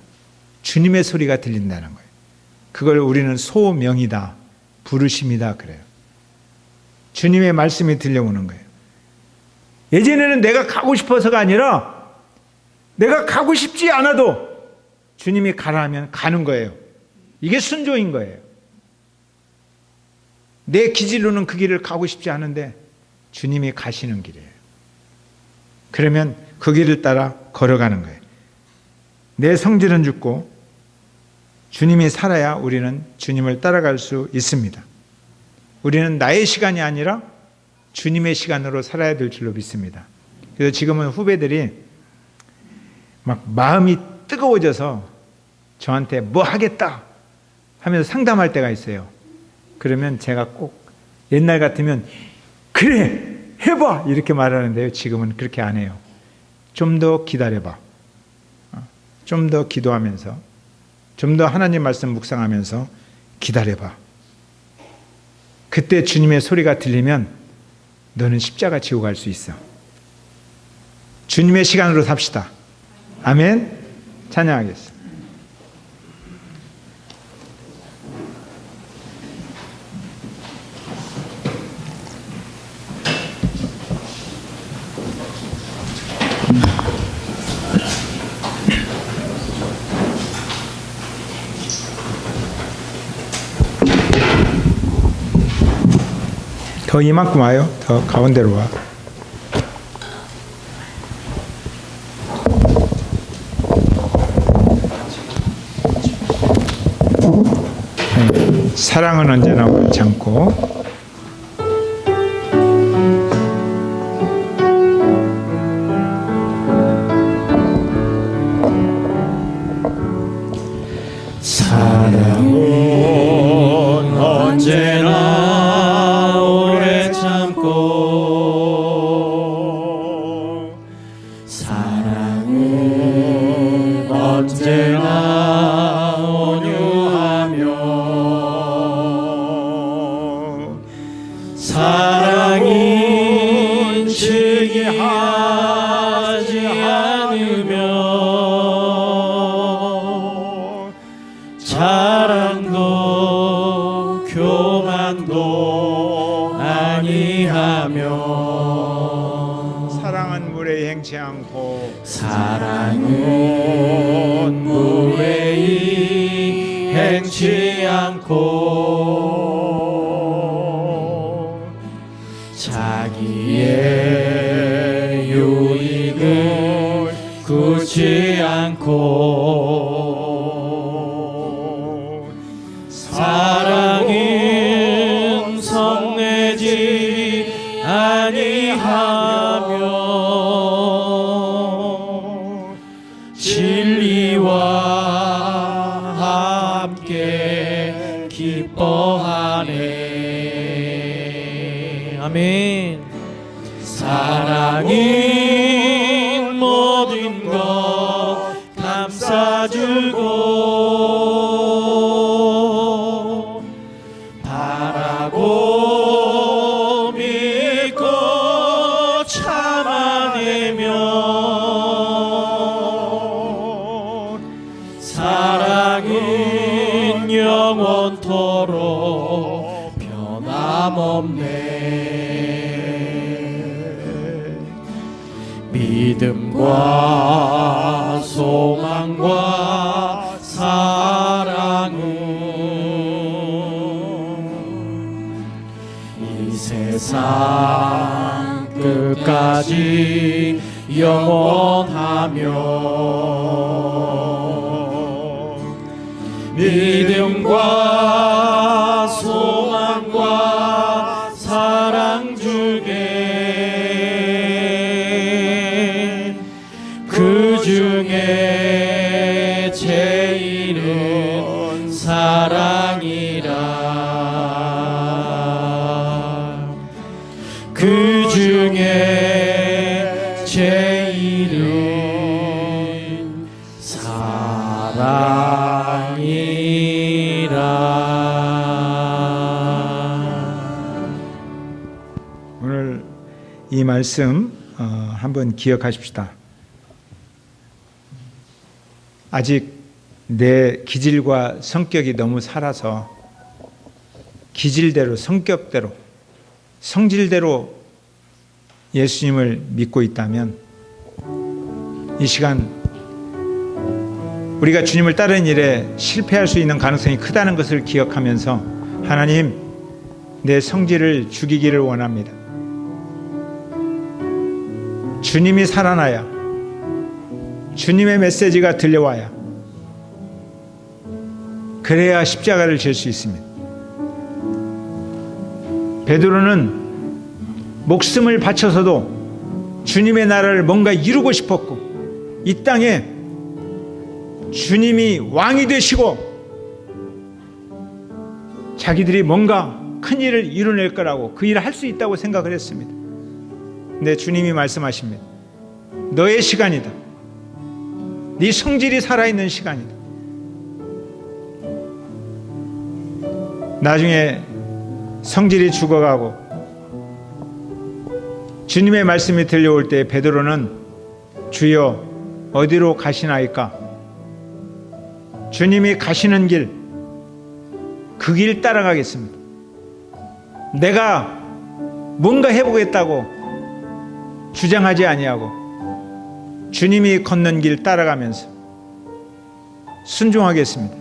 주님의 소리가 들린다는 거예요. 그걸 우리는 소명이다, 부르심이다 그래요. 주님의 말씀이 들려오는 거예요. 예전에는 내가 가고 싶어서가 아니라 내가 가고 싶지 않아도 주님이 가라 하면 가는 거예요. 이게 순종인 거예요. 내 기질로는 그 길을 가고 싶지 않은데 주님이 가시는 길이에요. 그러면 그 길을 따라 걸어가는 거예요. 내 성질은 죽고 주님이 살아야 우리는 주님을 따라갈 수 있습니다. 우리는 나의 시간이 아니라 주님의 시간으로 살아야 될 줄로 믿습니다. 그래서 지금은 후배들이 막 마음이 뜨거워져서 저한테 뭐 하겠다 하면서 상담할 때가 있어요. 그러면 제가 꼭 옛날 같으면 그래 해봐 이렇게 말하는데요. 지금은 그렇게 안 해요. 좀 더 기다려봐. 좀 더 기도하면서 좀 더 하나님 말씀 묵상하면서 기다려봐. 그때 주님의 소리가 들리면 너는 십자가 지고 갈 수 있어. 주님의 시간으로 삽시다. 아멘. 찬양하겠습니다. 더 이만큼 와요. 더 가운데로 와. 네. 사랑은 언제나 옳지 않고 사랑은 언제나 오래 참고 사랑은 언제나 온유하며 사랑이 즉위하지 않으며 자랑도 교만도 아니하며 사랑은 무례히 행치 않고 사랑은 무례히 행치 않고 않고 사랑은 성내지 아니하며 진리와 함께 기뻐하네. 아멘. 사랑은 모든 것 감싸주고 바라고 믿고 참아내며 사랑은 영원토록 변함없네. 믿음과 소망과 사랑은 이 세상 끝까지 영원하며 믿음과 소망과 사랑 중에 그 중에 제일은 사랑이라. 그 중에 제일은 사랑이라. 오늘 이 말씀 한번 기억하십시다. 아직 내 기질과 성격이 너무 살아서 기질대로, 성격대로, 성질대로 예수님을 믿고 있다면 이 시간 우리가 주님을 따르는 일에 실패할 수 있는 가능성이 크다는 것을 기억하면서 하나님, 내 성질을 죽이기를 원합니다. 주님이 살아나야, 주님의 메시지가 들려와야, 그래야 십자가를 질 수 있습니다. 베드로는 목숨을 바쳐서도 주님의 나라를 뭔가 이루고 싶었고, 이 땅에 주님이 왕이 되시고 자기들이 뭔가 큰 일을 이뤄낼 거라고, 그 일을 할 수 있다고 생각을 했습니다. 근데 주님이 말씀하십니다. 너의 시간이다. 네 성질이 살아있는 시간이다. 나중에 성질이 죽어가고 주님의 말씀이 들려올 때 베드로는 주여 어디로 가시나이까? 주님이 가시는 길, 그 길 따라가겠습니다. 내가 뭔가 해보겠다고 주장하지 아니하고 주님이 걷는 길 따라가면서 순종하겠습니다.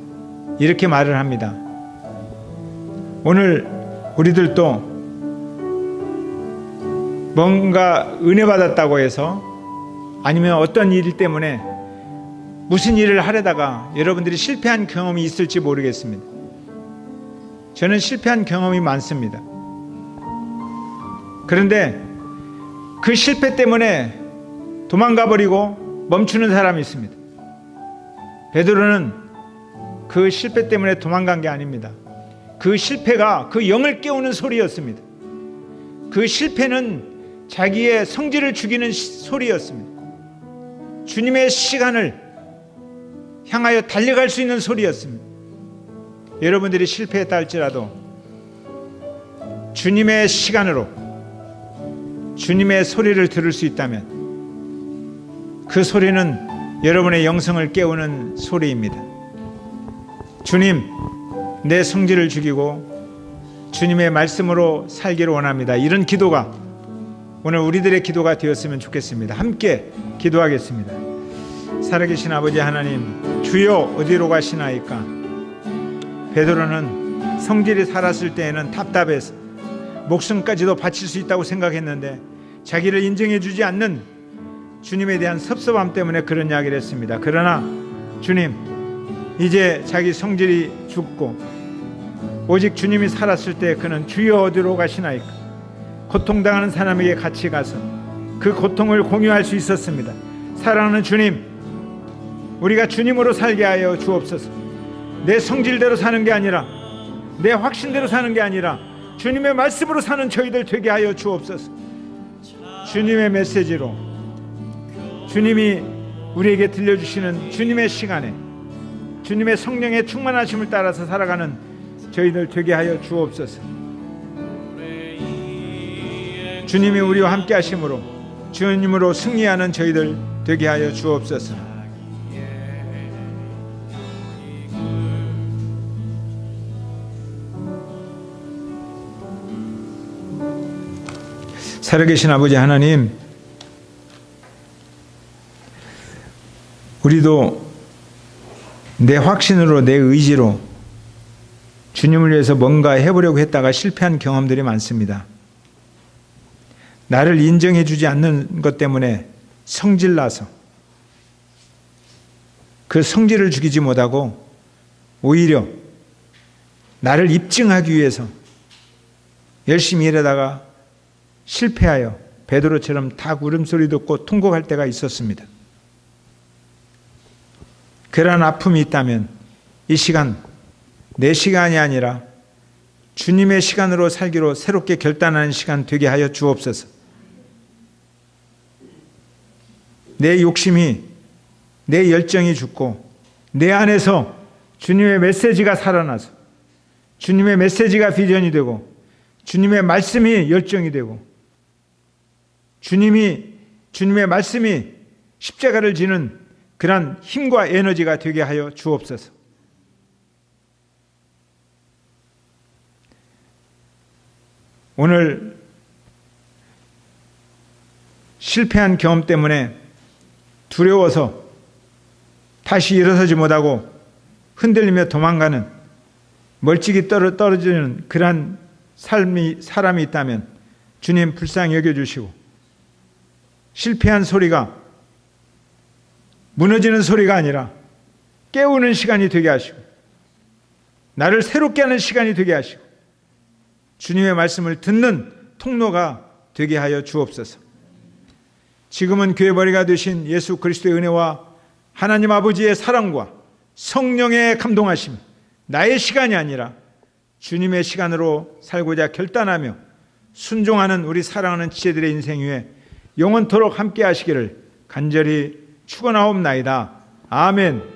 이렇게 말을 합니다. 오늘 우리들도 뭔가 은혜 받았다고 해서, 아니면 어떤 일 때문에 무슨 일을 하려다가 여러분들이 실패한 경험이 있을지 모르겠습니다. 저는 실패한 경험이 많습니다. 그런데 그 실패 때문에 도망가 버리고 멈추는 사람이 있습니다. 베드로는 그 실패 때문에 도망간 게 아닙니다. 그 실패가 그 영을 깨우는 소리였습니다. 그 실패는 자기의 성질을 죽이는 소리였습니다. 주님의 시간을 향하여 달려갈 수 있는 소리였습니다. 여러분들이 실패했다 할지라도 주님의 시간으로 주님의 소리를 들을 수 있다면 그 소리는 여러분의 영성을 깨우는 소리입니다. 주님, 내 성질을 죽이고 주님의 말씀으로 살기를 원합니다. 이런 기도가 오늘 우리들의 기도가 되었으면 좋겠습니다. 함께 기도하겠습니다. 살아계신 아버지 하나님, 주여 어디로 가시나이까? 베드로는 성질이 살았을 때에는 답답해서 목숨까지도 바칠 수 있다고 생각했는데 자기를 인정해 주지 않는 주님에 대한 섭섭함 때문에 그런 이야기를 했습니다. 그러나 주님, 이제 자기 성질이 죽고 오직 주님이 살았을 때 그는 주여 어디로 가시나이까? 고통당하는 사람에게 같이 가서 그 고통을 공유할 수 있었습니다. 사랑하는 주님, 우리가 주님으로 살게 하여 주옵소서. 내 성질대로 사는 게 아니라, 내 확신대로 사는 게 아니라 주님의 말씀으로 사는 저희들 되게 하여 주옵소서. 주님의 메시지로, 주님이 우리에게 들려주시는 주님의 시간에 주님의 성령의 충만하심을 따라서 살아가는 저희들 되게 하여 주옵소서. 주님이 우리와 함께 하심으로 주님으로 승리하는 저희들 되게 하여 주옵소서. 살아계신 아버지 하나님, 우리도 내 확신으로, 내 의지로 주님을 위해서 뭔가 해보려고 했다가 실패한 경험들이 많습니다. 나를 인정해 주지 않는 것 때문에 성질나서 그 성질을 죽이지 못하고 오히려 나를 입증하기 위해서 열심히 일하다가 실패하여 베드로처럼 닭 울음소리 듣고 통곡할 때가 있었습니다. 그러한 아픔이 있다면 이 시간, 내 시간이 아니라 주님의 시간으로 살기로 새롭게 결단하는 시간 되게 하여 주옵소서. 내 욕심이, 내 열정이 죽고 내 안에서 주님의 메시지가 살아나서 주님의 메시지가 비전이 되고 주님의 말씀이 열정이 되고 주님의 말씀이 십자가를 지는 그러한 힘과 에너지가 되게 하여 주옵소서. 오늘 실패한 경험 때문에 두려워서 다시 일어서지 못하고 흔들리며 도망가는 멀찍이 떨어지는 그러한 사람이 있다면 주님 불쌍히 여겨주시고, 실패한 소리가 무너지는 소리가 아니라 깨우는 시간이 되게 하시고 나를 새롭게 하는 시간이 되게 하시고 주님의 말씀을 듣는 통로가 되게 하여 주옵소서. 지금은 교회 머리가 되신 예수 그리스도의 은혜와 하나님 아버지의 사랑과 성령의 감동하심, 나의 시간이 아니라 주님의 시간으로 살고자 결단하며 순종하는 우리 사랑하는 지체들의 인생 위에 영원토록 함께 하시기를 간절히 축원하옵나이다. 아멘.